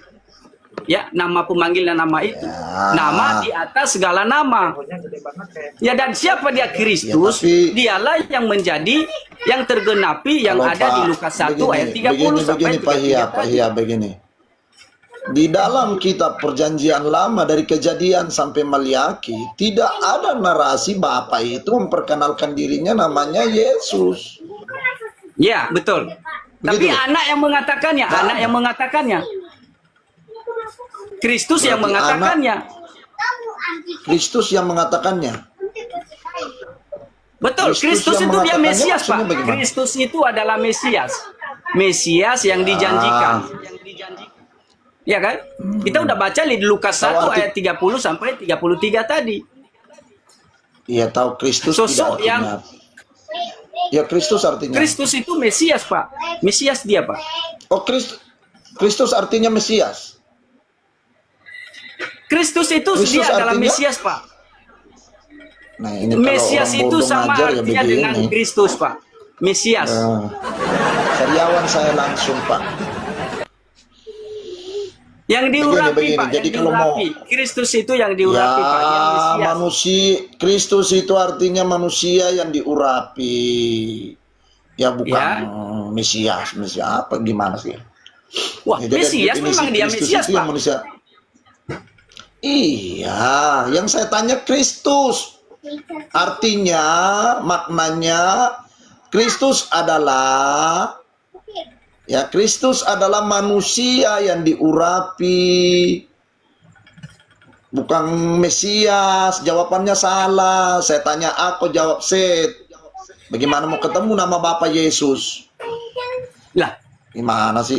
Ya, nama pemanggilan nama itu. Nama di atas segala nama. Ya, dan siapa dia? Kristus. Ya, tapi- Dialah yang menjadi, yang tergenapi yang Kalau ada di Pak, Lukas 1 ayat 30 sampai begini Pak 33 Hia, begini. Di dalam kitab perjanjian lama dari Kejadian sampai Maliaki, tidak ada narasi Bapak itu memperkenalkan dirinya namanya Yesus. Ya, betul. Tapi Begitu. anak yang mengatakannya. Kristus yang Berarti mengatakannya. Kristus yang mengatakannya. Betul, Kristus Kristus yang itu dia mengatakannya Mesias, Pak. maksudnya bagaimana? Kristus itu adalah Mesias. Mesias yang dijanjikan. Ya kan? Kita udah baca di Lukas 1 Kalau arti- ayat 30 sampai 33 tadi. Iya tahu Kristus Sosok tidak artinya. Ya Kristus artinya. Kristus itu Mesias, Pak. Mesias dia, Pak. Oh Kristus artinya Mesias. Kristus itu Kristus dia adalah artinya? Mesias, Pak. Nah ini kalau Mesias orang itu bodoh sama ngajar ya artinya dengan begini. Kristus, Pak. Mesias. Karyawan saya langsung Pak. Yang diurapi, Begini, Pak. jadi Yang kalau mau- diurapi. Kristus itu yang diurapi, Pak. Yang Mesias. manusia Kristus itu artinya manusia yang diurapi. Ya bukan Mesias apa gimana sih? Wah, Ya, jadi Mesias definisi memang dia Kristus Mesias, itu yang Pak. manusia. Iya, yang saya tanya Kristus. Artinya, maknanya Kristus adalah manusia yang diurapi. Bukan Mesias. Jawabannya salah. Saya tanya aku, jawab Set. Bagaimana mau ketemu nama Bapak Yesus? Lah, Gimana sih?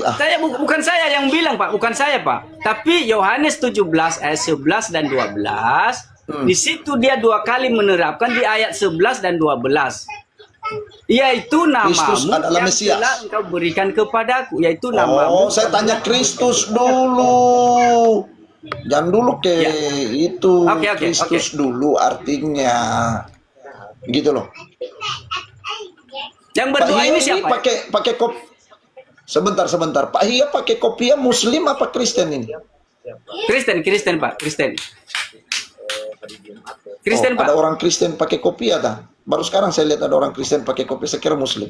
bukan saya yang bilang, Pak. Bukan saya, Pak. Tapi Yohanes 17 ayat 11 dan 12. Di situ dia dua kali menerapkan di ayat 11 dan 12. Yaitu Kristus namamu adalah yang Mesias. telah engkau berikan kepadaku. Yaitu namamu. Oh, saya tanya Kristus dulu. Jangan dulu ke itu. Oke, Kristus dulu artinya. Gitu loh. Yang Pak berdua Hia ini siapa? pakai kopi. Sebentar. Pak Hia pakai kopiah Muslim apa Kristen ini? Kristen, Pak. Kristen, Pak. Ada orang Kristen pakai kopiah dah. Baru sekarang saya lihat ada orang Kristen pakai kopiah, saya kira Muslim.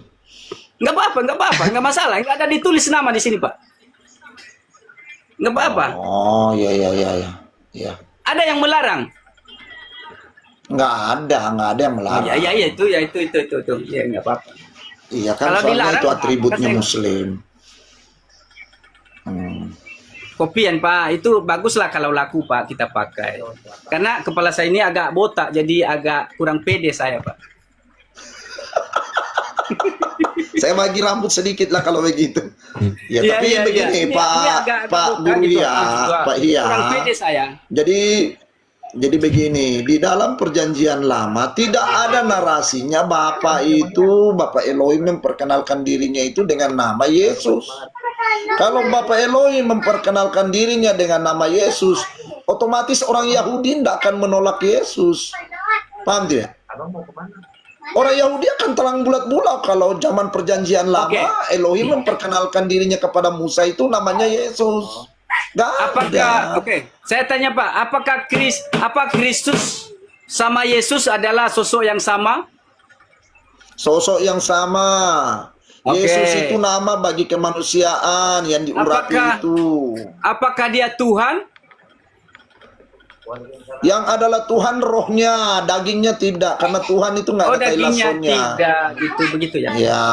Nggak apa-apa, nggak masalah. Nggak ada ditulis nama di sini, Pak. Nggak apa-apa. Oh, iya. Ada yang melarang. nggak ada yang melarang. Iya itu. Ya nggak apa-apa. Iya kan, Kalau soalnya dilarang, itu atributnya kan saya- Muslim. Kopian Pak, itu baguslah kalau laku Pak kita pakai. Karena kepala saya ini agak botak, jadi agak kurang pede saya Pak. Saya bagi rambut sedikit lah kalau begitu. Ya Iya, tapi iya, begini iya. Ini Pak agak Guru botak gitu, ya, juga. Pak Hia. Kurang pede saya. Jadi begini, di dalam perjanjian lama tidak ada narasinya Bapak Elohim memperkenalkan dirinya itu dengan nama Yesus. Kalau Bapak Elohim memperkenalkan dirinya dengan nama Yesus, otomatis orang Yahudi tidak akan menolak Yesus. Paham tidak? Abang mau kemana? Orang Yahudi akan telang bulat-bulat kalau zaman perjanjian lama Oke. Elohim memperkenalkan dirinya kepada Musa itu namanya Yesus. Gak Apakah ada. saya tanya Pak, apa Kristus sama Yesus adalah sosok yang sama? Sosok yang sama. Oke. Yesus itu nama bagi kemanusiaan yang diurapi itu. Apakah dia Tuhan? Yang adalah Tuhan rohnya, dagingnya tidak, karena Tuhan itu nggak Oh, ada dagingnya tailasonnya. tidak, gitu begitu ya. Ya.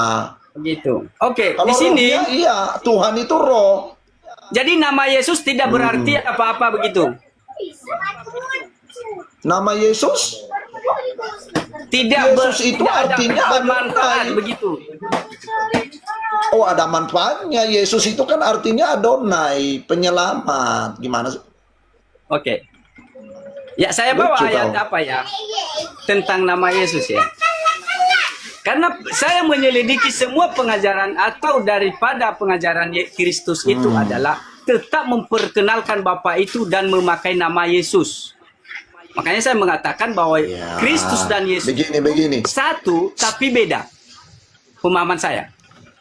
Begitu. Oke, Kalau di sini rohnya, iya, Tuhan itu roh. jadi nama Yesus tidak berarti apa-apa begitu. Nama Yesus, Tidak Yesus itu tidak ada artinya bermanfaat Adonai. begitu. oh ada manfaatnya. Yesus itu kan artinya Adonai, penyelamat. Gimana sih? Oke. Ya, saya bawa Lucu ayat kau. apa ya? Tentang nama Yesus ya. Karena saya menyelidiki semua pengajaran atau daripada pengajaran Kristus itu adalah tetap memperkenalkan Bapa itu dan memakai nama Yesus. Makanya saya mengatakan bahwa Ya, Kristus dan Yesus begini. satu tapi beda. Pemahaman saya.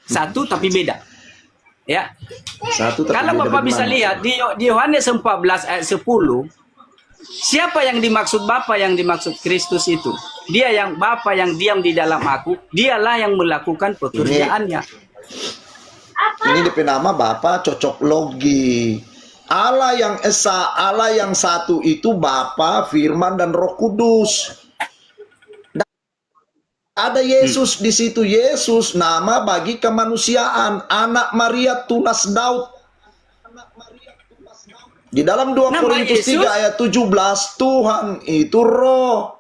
Satu tapi beda. Ya. Satu tapi Kalau beda Bapak bisa bagaimana? lihat di Yohanes 14 ayat 10, siapa yang dimaksud Bapa yang dimaksud Kristus itu? Dia yang Bapa yang diam di dalam aku, dialah yang melakukan pekerjaannya. Ini DP nama Bapa cocok logi. Allah yang esa, Allah yang satu itu Bapa, Firman dan Roh Kudus. Dan ada Yesus di situ. Yesus nama bagi kemanusiaan, anak Maria tunas Daud. Di dalam 2 Nama Korintus Yesus? 3 ayat 17, Tuhan itu roh.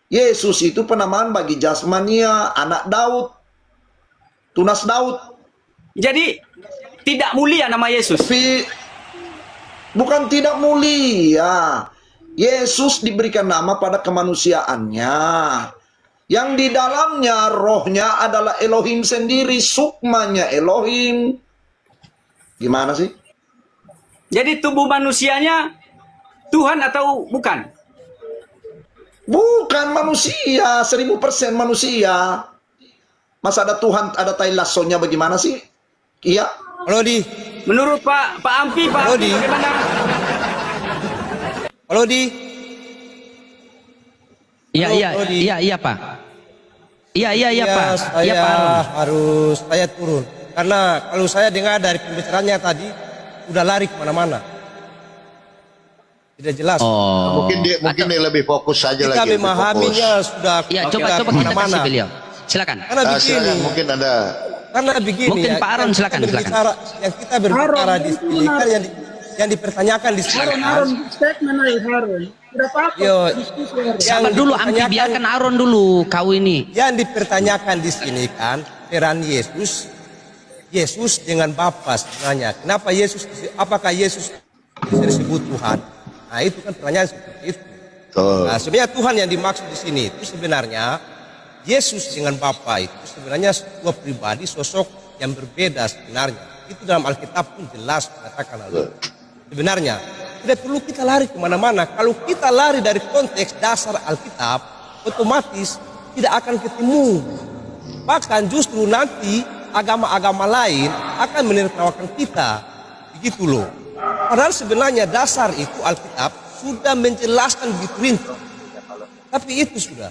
Yesus itu penamaan bagi jasmania, anak Daud. Tunas Daud. Jadi tidak mulia nama Yesus. Bukan tidak mulia. Yesus diberikan nama pada kemanusiaannya. Yang di dalamnya rohnya adalah Elohim sendiri, sukmanya Elohim. Gimana sih? Jadi tubuh manusianya Tuhan atau bukan? Bukan manusia, 1000% manusia. Masa ada Tuhan, ada tailasonnya bagaimana sih? Iya. Halo Di, Menurut Pak Ampi, Pak Ampi Rodi. bagaimana? halo Di. Iya, Halo, iya, Rodi. iya, Pak. Iya, Pak. Saya Iya, Pak Aron. harus saya turun. Karena kalau saya dengar dari pembicaraannya tadi, udah lari kemana-mana. Tidak jelas. Oh. Mungkin dia lebih fokus saja Kita lagi. lebih memahaminya sudah Ya, sudah coba kita kemana-mana. kasih beliau. Silakan. Karena fokus. begini, Silakan, mungkin ada. karena begini. Mungkin Pak Aron, yang silakan, kita berbicara, yang kita berbicara di sini kan yang dipertanyakan di sini kan. Statement aja Harun. Tidak apa-apa. Yo, Diskusi Harun. Sabar dulu, Ampi, biarkan Aron dulu kau ini. Yang dipertanyakan di sini kan peran Yesus dengan Bapa sebenarnya. Kenapa apakah Yesus bisa disebut Tuhan? Nah, itu kan pertanyaan seperti itu. Nah, sebenarnya Tuhan yang dimaksud di sini itu sebenarnya Yesus dengan Bapa itu sebenarnya sebuah pribadi, sosok yang berbeda sebenarnya. Itu dalam Alkitab pun jelas mengatakan hal itu. Sebenarnya tidak perlu kita lari kemana-mana. Kalau kita lari dari konteks dasar Alkitab, otomatis tidak akan ketemu. Bahkan justru nanti agama-agama lain akan menertawakan kita. Begitu loh. Padahal sebenarnya dasar itu Alkitab sudah menjelaskan begitu rinci. Tapi itu sudah.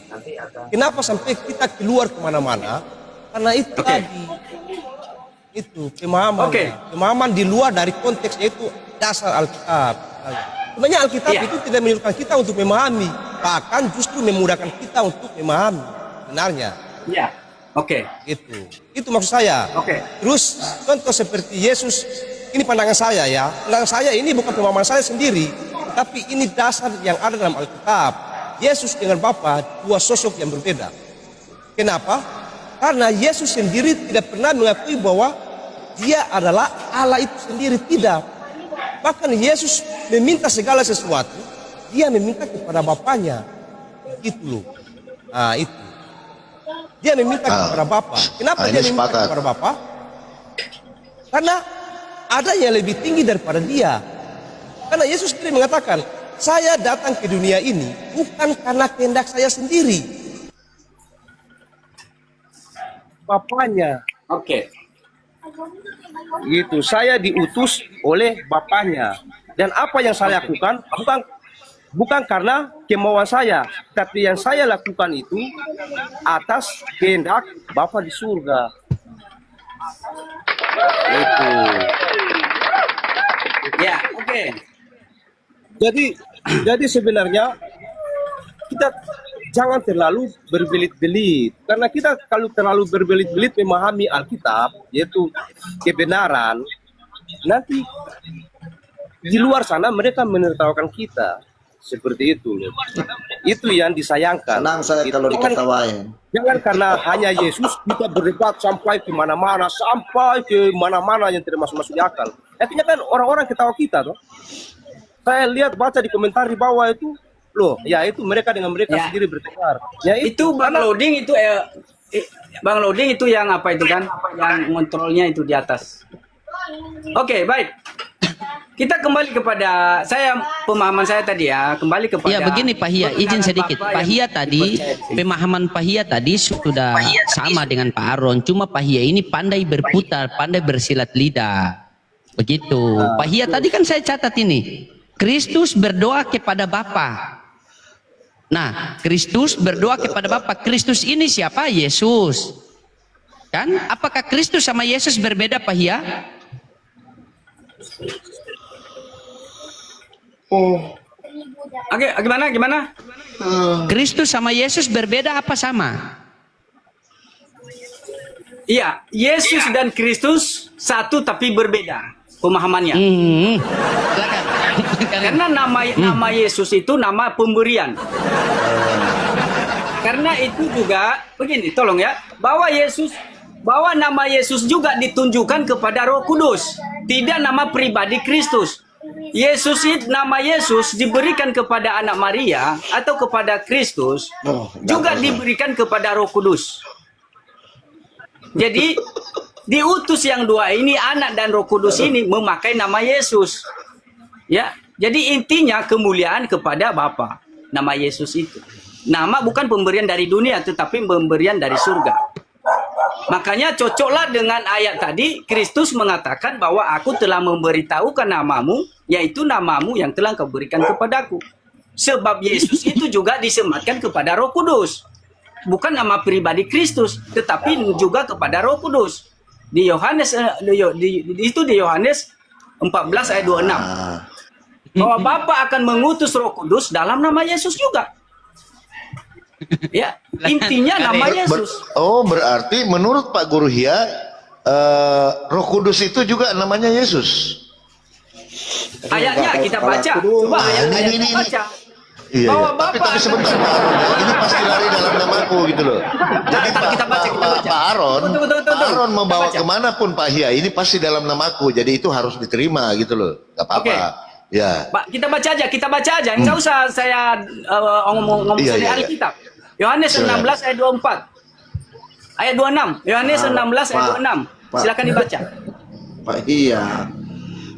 Kenapa sampai kita keluar kemana-mana? Karena itu tadi. Itu pemahaman. Pemahaman di luar dari konteks itu dasar Alkitab. Sebenarnya Alkitab itu tidak menyuruhkan kita untuk memahami. bahkan justru memudahkan kita untuk memahami sebenarnya. Ya. Oke. Itu maksud saya. Oke. Terus contoh seperti Yesus, ini pandangan saya ya. Pandangan saya ini bukan pemahaman saya sendiri, tapi ini dasar yang ada dalam Alkitab. Yesus dengan Bapa dua sosok yang berbeda. Kenapa? Karena Yesus sendiri tidak pernah mengakui bahwa dia adalah Allah itu sendiri, tidak. Bahkan Yesus meminta segala sesuatu, dia meminta kepada Bapaknya. Itu loh. Nah, itu. Dia meminta kepada Bapa. Kenapa dia meminta kepada Bapa? Karena ada yang lebih tinggi daripada dia. Karena Yesus sendiri mengatakan, saya datang ke dunia ini bukan karena kehendak saya sendiri. Bapaknya. Oke. Gitu, saya diutus oleh Bapaknya. Dan apa yang saya lakukan bukan karena kemauan saya, tapi yang saya lakukan itu atas kehendak Bapa di surga. Itu. Ya, oke. Jadi sebenarnya kita jangan terlalu berbelit-belit, karena kita kalau terlalu berbelit-belit memahami Alkitab, yaitu kebenaran, nanti di luar sana mereka menertawakan kita. Seperti itu loh. Itu yang disayangkan. Senang saya kalau diketawain. Jangan karena hanya Yesus kita berdebat sampai ke mana-mana yang tidak masuk di akal. Akhirnya kan orang-orang ketawa kita toh. Saya lihat baca di komentar di bawah itu, loh, ya itu mereka dengan mereka sendiri bertengkar. Ya Itu Bang Loading itu Bang Loading itu yang apa itu kan? Yang kontrolnya itu di atas. Oke, baik. Kita kembali kepada pemahaman saya tadi ya, kembali kepada. Ya begini Pak Hia, izin sedikit. Pak Hia tadi, pemahaman Pak Hia tadi sudah sama dengan Pak Aron. Cuma Pak Hia ini pandai berputar, pandai bersilat lidah. Begitu. Pak Hia tadi kan saya catat ini. Kristus berdoa kepada Bapa. Nah, Kristus berdoa kepada Bapa. Kristus ini siapa? Yesus. Kan? Apakah Kristus sama Yesus berbeda Pak Hia? Oke, gimana? Kristus sama Yesus berbeda apa sama? Iya, Yesus dan Kristus satu tapi berbeda pemahamannya. Silakan. Karena nama Yesus itu nama pemberian. Karena itu juga begini, tolong ya, bahwa nama Yesus juga ditunjukkan kepada Roh Kudus, tidak nama pribadi Kristus. Nama Yesus diberikan kepada anak Maria atau kepada Kristus, juga diberikan kepada Roh Kudus. Jadi diutus yang dua ini, anak dan Roh Kudus ini memakai nama Yesus. Ya, jadi intinya kemuliaan kepada Bapa. Nama Yesus itu. Nama bukan pemberian dari dunia, tetapi pemberian dari surga. Makanya cocoklah dengan ayat tadi, Kristus mengatakan bahwa aku telah memberitahukan namamu, yaitu namamu yang telah kau berikan kepadaku. Sebab Yesus itu juga disematkan kepada Roh Kudus. Bukan nama pribadi Kristus, tetapi juga kepada Roh Kudus. Di Yohanes di Yohanes 14 ayat 26. Bahwa Bapa akan mengutus Roh Kudus dalam nama Yesus juga. Ya, intinya nama Yesus. Berarti menurut Pak Guru Hia, Roh Kudus itu juga namanya Yesus. Ayatnya kita baca. Coba ayat kita baca. Iya, Bahwa tapi Bapa sebentar Pak Aron, ini pasti lari dalam namaku gitu loh. Jadi kita baca. Pak Aron, Betul. Pak Aron membawa Kita baca. kemanapun Pak Hia, ini pasti dalam namaku. Jadi itu harus diterima gitu loh. Gak apa-apa. Oke. Ya. Pak, kita baca aja. Enggak usah saya ngomong Iya, dari iya. Alkitab. Yohanes 16 ayat 24. Ayat 26. Yohanes 16 ayat 26. Silakan dibaca.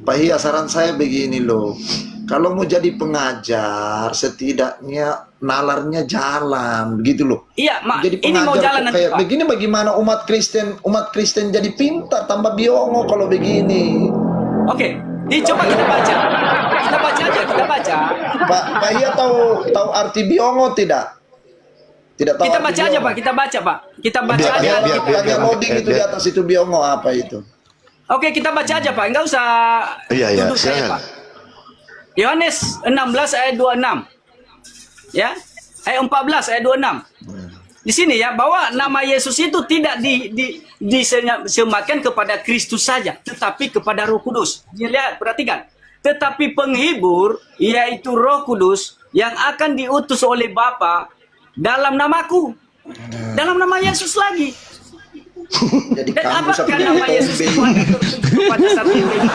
Pak Hia, saran saya begini loh. Kalau mau jadi pengajar, setidaknya nalarnya jalan, begitu loh. Iya, Jadi ini mau jalan nanti, kayak Pak. begini, bagaimana umat Kristen jadi pintar, tambah biongo kalau begini. Oke, coba kita baca. Kita baca. Pak Hia tahu arti biongo tidak? Tidak tahu. Kita arti baca aja, biongo. Pak. Kita baca aja. Biar, Tanya loading itu di atas itu biongo apa itu? Oke, kita baca aja, Pak. Enggak usah Iya, duduk saya, silakan. Pak. Yohanes 16 ayat 26. Ya. ayat 14, ayat 26. Di sini ya, bahwa nama Yesus itu tidak disematkan kepada Kristus saja, tetapi kepada Roh Kudus. Lihat, perhatikan. Tetapi penghibur, yaitu Roh Kudus, yang akan diutus oleh Bapa dalam namaku. Dalam nama Yesus lagi. Jadi Dan kamu apakah seperti nama Yesus itu ada tertuju kepada satu pribadi?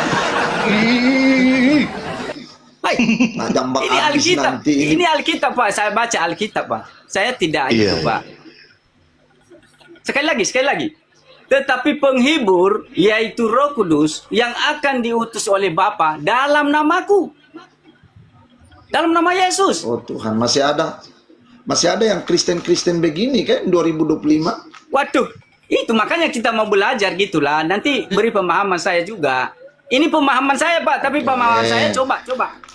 Baik. Tajam bak Ini habis Alkitab. nanti Ini Alkitab, Pak. Saya baca Alkitab, Pak. Saya tidak Iya, itu, Pak. Sekali lagi. Tetapi penghibur, yaitu Roh Kudus, yang akan diutus oleh Bapa dalam namaku. Dalam nama Yesus. Oh Tuhan, masih ada yang Kristen begini kan 2025. Waduh, itu makanya kita mau belajar gitulah. Nanti beri pemahaman saya juga. Ini pemahaman saya, Pak, tapi pemahaman saya coba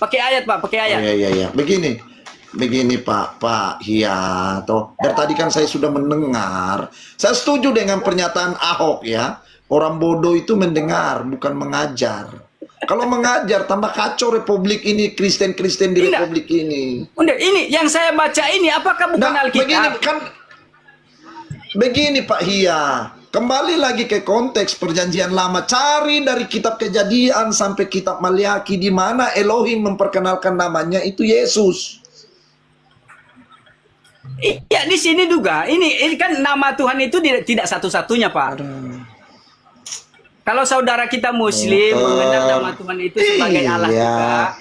pakai ayat, Pak, pakai ayat. Oh, iya. Begini Pak Hia, toh dari tadi kan saya sudah mendengar. Saya setuju dengan pernyataan Ahok ya. Orang bodoh itu mendengar, bukan mengajar. Kalau mengajar tambah kacau Republik ini, Kristen di Tidak. Republik ini. Udah, ini yang saya baca ini apakah bukan Nah, Alkitab? begini Pak Hia, kembali lagi ke konteks perjanjian lama, cari dari kitab Kejadian sampai kitab Maliaki di mana Elohim memperkenalkan namanya itu Yesus. Iya, di sini juga. Ini kan nama Tuhan itu tidak satu-satunya, Pak. Kalau saudara kita Muslim mengenal nama Tuhan itu sebagai Allah juga.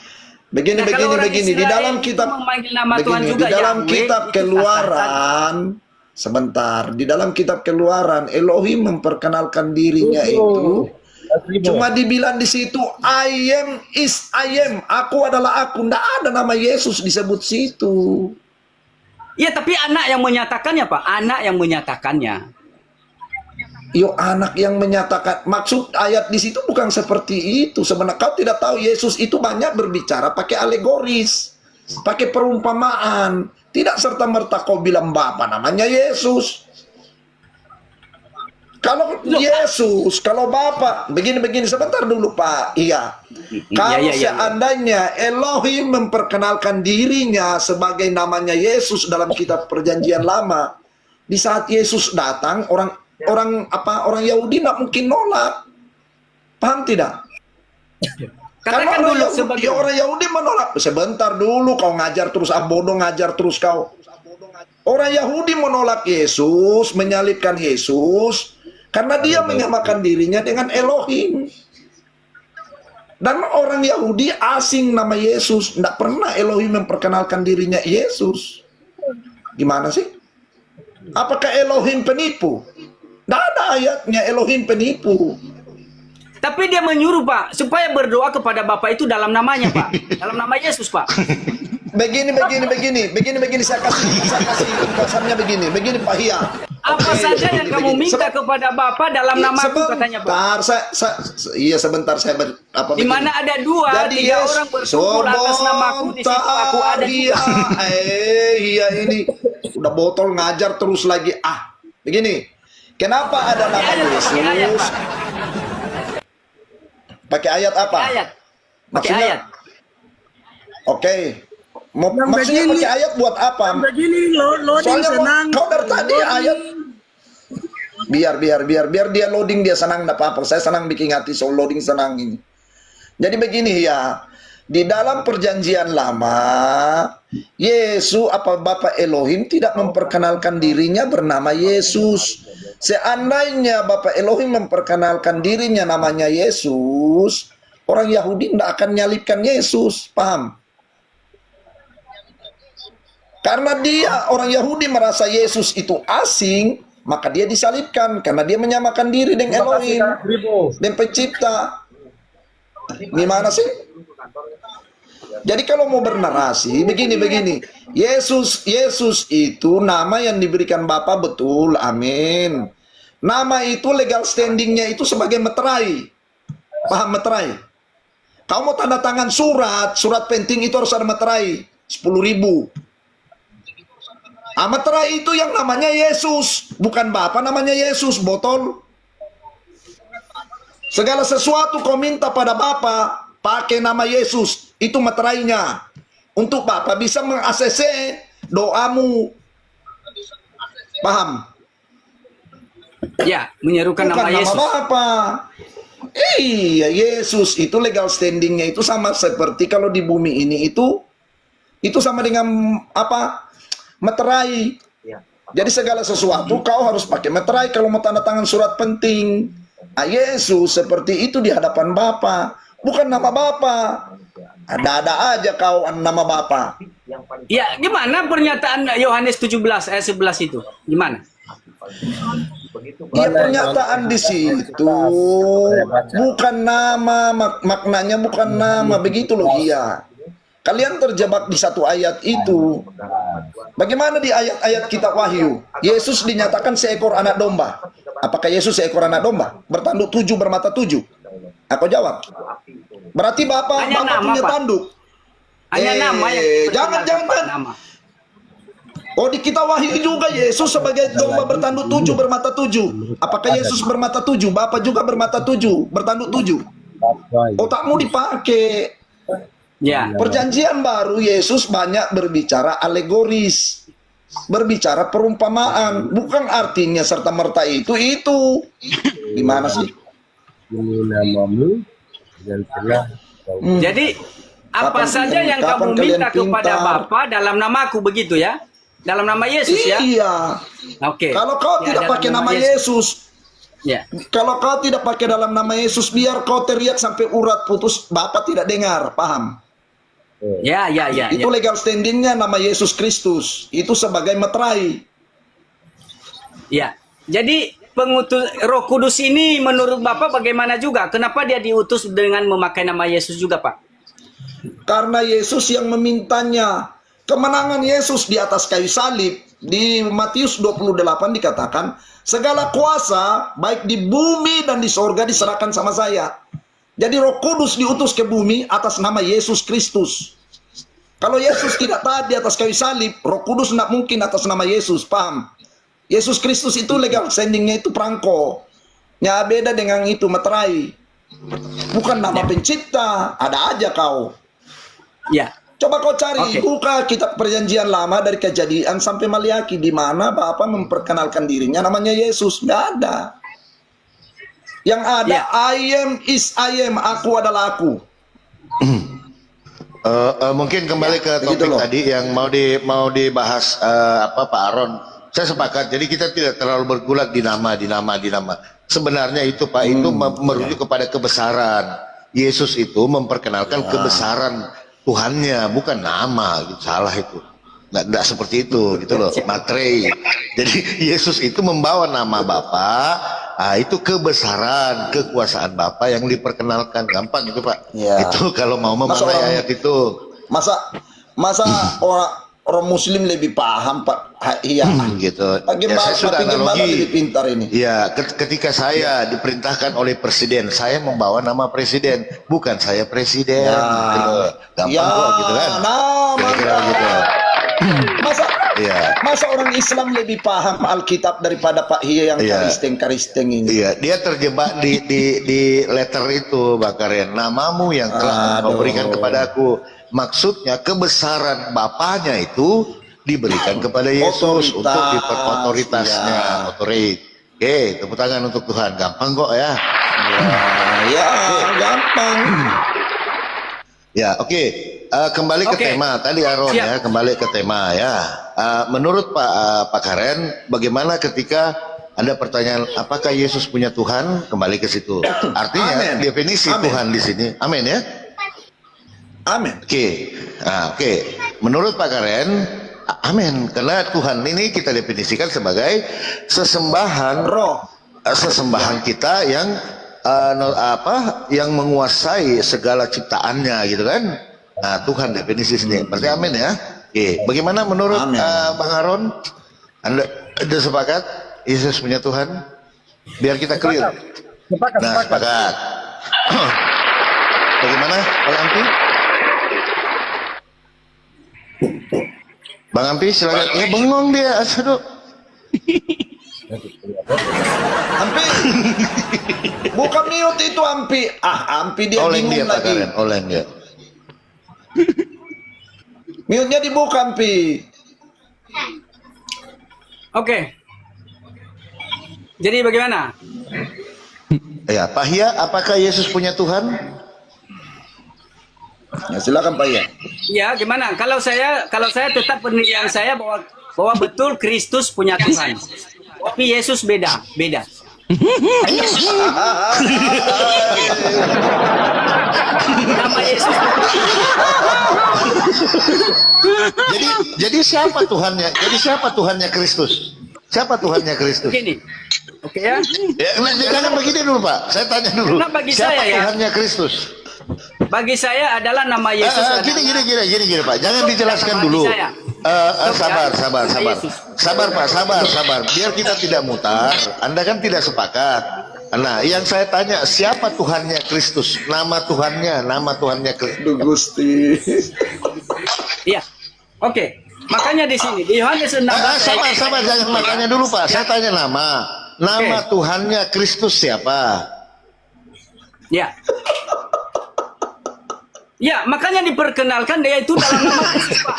Begini, Nah, kalau orang di Israel dalam itu kitab memanggil nama Tuhan juga di dalam Yahweh, kitab itu Keluaran, sebentar, di dalam kitab Keluaran Elohim memperkenalkan dirinya itu cuma dibilang di situ I am, aku adalah aku. Nggak ada nama Yesus disebut situ. Iya, tapi anak yang menyatakannya, Pak. Anak yang menyatakannya. Anak yang menyatakan, maksud ayat di situ bukan seperti itu. Sebenarnya kau tidak tahu Yesus itu banyak berbicara pakai alegoris, pakai perumpamaan. Tidak serta-merta kau bilang Bapa namanya Yesus. Kalau Yesus, kalau Bapa, begini sebentar dulu Pak. Iya. Kalau seandainya Elohim memperkenalkan dirinya sebagai namanya Yesus dalam kitab Perjanjian Lama, di saat Yesus datang, orang Yahudi nggak mungkin nolak. Paham tidak? Katakan Kalau dulu sebagai orang Yahudi menolak. Sebentar dulu, kau ngajar terus, bodoh ngajar terus kau. Orang Yahudi menolak Yesus, menyalibkan Yesus, karena dia menyamakan dirinya dengan Elohim. Dan orang Yahudi asing nama Yesus. Tidak pernah Elohim memperkenalkan dirinya Yesus. Gimana sih? Apakah Elohim penipu? Tidak ada ayatnya Elohim penipu. Tapi dia menyuruh, Pak, supaya berdoa kepada Bapa itu dalam namanya, Pak. Dalam nama Yesus, Pak. Begini, saya kasih ulasannya begini Pak Hia. Apa saja yang kamu minta kepada Bapa dalam namaku, katanya, Pak. Sebentar saya di mana ada tiga orang berkumpul atas namaku, di situ aku ada juga. Iya ini udah botol ngajar terus lagi. Begini. Kenapa ada nama Yesus? Pakai ayat apa? Pakai ayat. Oke. Maksudnya pakai ayat buat apa? Begini loading senang. Kau dari tadi ayat. Biar dia loading, dia senang, enggak apa-apa. Saya senang bikin hati soal loading senang ini. Jadi begini ya. Di dalam perjanjian lama, Yesus Bapa Elohim tidak memperkenalkan dirinya bernama Yesus. Seandainya Bapa Elohim memperkenalkan dirinya namanya Yesus, orang Yahudi tidak akan nyalibkan Yesus, paham? Karena orang Yahudi merasa Yesus itu asing, maka dia disalibkan karena dia menyamakan diri dengan Elohim, dan pencipta. Gimana sih? Jadi kalau mau bernarasi begini. Yesus itu nama yang diberikan Bapa, betul, amin. Nama itu legal standingnya itu sebagai meterai. Paham meterai? Kau mau tanda tangan surat penting itu harus ada meterai 10.000. Meterai itu yang namanya Yesus, bukan Bapa namanya Yesus, botol. Segala sesuatu kau minta pada Bapa pakai nama Yesus, itu meterainya. Untuk Bapa bisa meng-ACC doamu. Paham? Ya, menyerukan Bukan nama nama Yesus. Bapa. Iya, Yesus itu legal standingnya itu sama seperti kalau di bumi ini itu sama dengan apa? Meterai. Ya. Jadi segala sesuatu kau harus pakai meterai kalau mau tanda tangan surat penting. Nah, Yesus seperti itu di hadapan Bapa, bukan nama Bapa. Ada-ada aja kau nama Bapa. Yang paling Ya, gimana pernyataan Yohanes 17 ayat 11 itu? Gimana? begitu Iya, pernyataan di situ bukan nama, maknanya bukan nama, begitu loh. Iya. Kalian terjebak di satu ayat itu. Bagaimana di ayat-ayat kitab Wahyu? Yesus dinyatakan seekor anak domba. Apakah Yesus seekor anak domba? Bertanduk 7, bermata 7. Aku jawab. Berarti Bapak Hanya nama, punya Pak. tanduk. Hanya nama yang jangan. nama. Oh, di kitab Wahyu juga Yesus sebagai domba bertanduk 7, bermata 7. Apakah Yesus bermata 7? Bapak juga bermata 7, bertanduk 7. Otakmu dipakai. Ya. Perjanjian baru Yesus banyak berbicara alegoris, berbicara perumpamaan, bukan artinya serta merta itu. Gimana sih? Ini namamu dan telah Jadi apa Kapan- saja yang kapan kamu kalian minta kepada pintar? Bapa dalam namaku begitu ya? Dalam nama Yesus ya? Iya. Oke. Kalau kau Ya, tidak dalam pakai nama Yesus, Ya. kalau kau tidak pakai dalam nama Yesus, biar kau teriak sampai urat putus, Bapak tidak dengar, paham? Ya. Itu legal standingnya nama Yesus Kristus. Itu sebagai meterai. Ya. Jadi pengutus Roh Kudus ini menurut Bapak bagaimana juga? Kenapa dia diutus dengan memakai nama Yesus juga, Pak? Karena Yesus yang memintanya. Kemenangan Yesus di atas kayu salib di Matius 28 dikatakan, segala kuasa baik di bumi dan di sorga diserahkan sama saya. Jadi Roh Kudus diutus ke bumi atas nama Yesus Kristus. Kalau Yesus tidak taat di atas kayu salib, Roh Kudus tidak mungkin atas nama Yesus, paham? Yesus Kristus itu legal standingnya itu perangko. Ya, beda dengan itu meterai. Bukan nama pencipta, ada aja kau. Ya. Coba kau cari, Oke. buka kitab perjanjian lama dari Kejadian sampai Maliaki, di mana Bapak memperkenalkan dirinya namanya Yesus. Nggak ada. Yang ada, Ya. I am, aku adalah aku. Mungkin kembali ke Begitu topik loh. tadi yang mau dibahas Pak Aron. Saya sepakat. Jadi kita tidak terlalu bergulat di nama. Sebenarnya itu Pak itu merujuk kepada kebesaran. Yesus itu memperkenalkan kebesaran Tuhannya, bukan nama. Gitu. Salah itu. Nggak seperti itu, gitu loh. Materai. Jadi Yesus itu membawa nama Bapa. Itu kebesaran, kekuasaan Bapa yang diperkenalkan. Gampang itu Pak. Ya. Itu kalau mau Masa memaknai orang- ayat itu. Masa orang Muslim lebih paham, Pak? Iya. Gitu. Gembala, saya sudah gembala lebih analogi. pintar ini. Ya, ketika saya diperintahkan oleh presiden, saya membawa nama presiden, bukan saya presiden. Gitu loh. Gampang kok gitu kan? Kira-kira begitu. Masa orang Islam lebih paham Alkitab daripada Pak Hia yang Iya. karisteng ini? Iya, dia terjebak di letter itu, Bakaren. Namamu yang telah engkau berikan kepadaku. Maksudnya kebesaran Bapaknya itu diberikan kepada Yesus Otoritas, untuk otoritasnya, ya. otorit. Oke, tepuk tangan untuk Tuhan. Gampang kok ya. Ya, gampang. Ya, oke. Kembali ke Oke. tema tadi Aron Siap. ya, kembali ke tema ya. Menurut Pak Karen, bagaimana ketika ada pertanyaan apakah Yesus punya Tuhan? Kembali ke situ. Artinya Amin. definisi Amin. Tuhan di sini. Amin ya. Amin. Oke. Oke. Menurut Pak Karen, amin. Karena Tuhan ini kita definisikan sebagai sesembahan Roh. sesembahan kita yang yang menguasai segala ciptaannya gitu kan. Nah, Tuhan definisi sini. Berarti amin ya. Oke. Bagaimana menurut Amin. Bang Aron? Anda sepakat Yesus punya Tuhan? Biar kita clear. Nah, sepakat. Bagaimana Bang Ampi? Bang Ampi silakan. Ya bengong dia. Aduh. Ampi. Buka mute itu Ampi. Ampi dia Oleng dia bingung Pak lagi. Karen. Oleng dia. Mute-nya dibuka Ampi. Oke. Jadi bagaimana? Ya, Pak Hia, apakah Yesus punya Tuhan? Ya, silakan Pak Hia. Ya, gimana? Kalau saya tetap penilaian saya bahwa betul Kristus punya Tuhan. Tapi Yesus beda. Nama Yesus. Jadi siapa Tuhannya? Jadi siapa Tuhannya Kristus? Siapa Tuhannya Kristus? Begini. Oke ya. Jangan begini dulu Pak. Saya tanya dulu. Karena bagi Siapa saya ya. Tuhannya Kristus? Bagi saya adalah nama Yesus. Gini Pak. Jangan dijelaskan Bagi dulu. saya. Sabar. Biar kita tidak mutar. Anda kan tidak sepakat. Nah, yang saya tanya, siapa Tuhannya Kristus? Nama Tuhannya Kristus. Duh Gusti. Iya. Oke. Makanya di sini di Yohanes 16 Sabar, jangan makanya dulu Pak. Saya tanya nama. Nama Oke. Tuhannya Kristus siapa? Ya. Ya, makanya diperkenalkan dia itu dalam nama Yesus, Pak.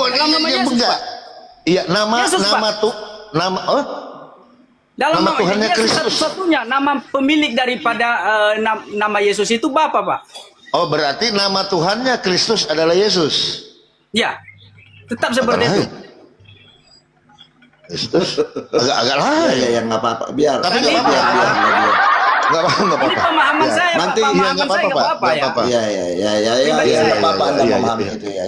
Dalam nama Yesus, Pak. Iya, nama Yesus, Pak. Dalam Nama nama Tuhannya Yesus Kristus. satu-satunya nama pemilik daripada nama Yesus itu Bapa, Pak. Oh, berarti nama Tuhannya Kristus adalah Yesus. Ya. Tetap seperti itu. Kristus agak lain. Ya, nggak apa-apa. Biar. Tapi nggak apa-apa. Nggak apa-apa. Ini pemahaman Ya, saya, Pak. nanti Pemahaman nggak saya apa-apa, nggak apa-apa ya. nggak apa-apa. Ya, Pribadi saya. nggak apa-apa Anda Iya, memahami iya. itu ya.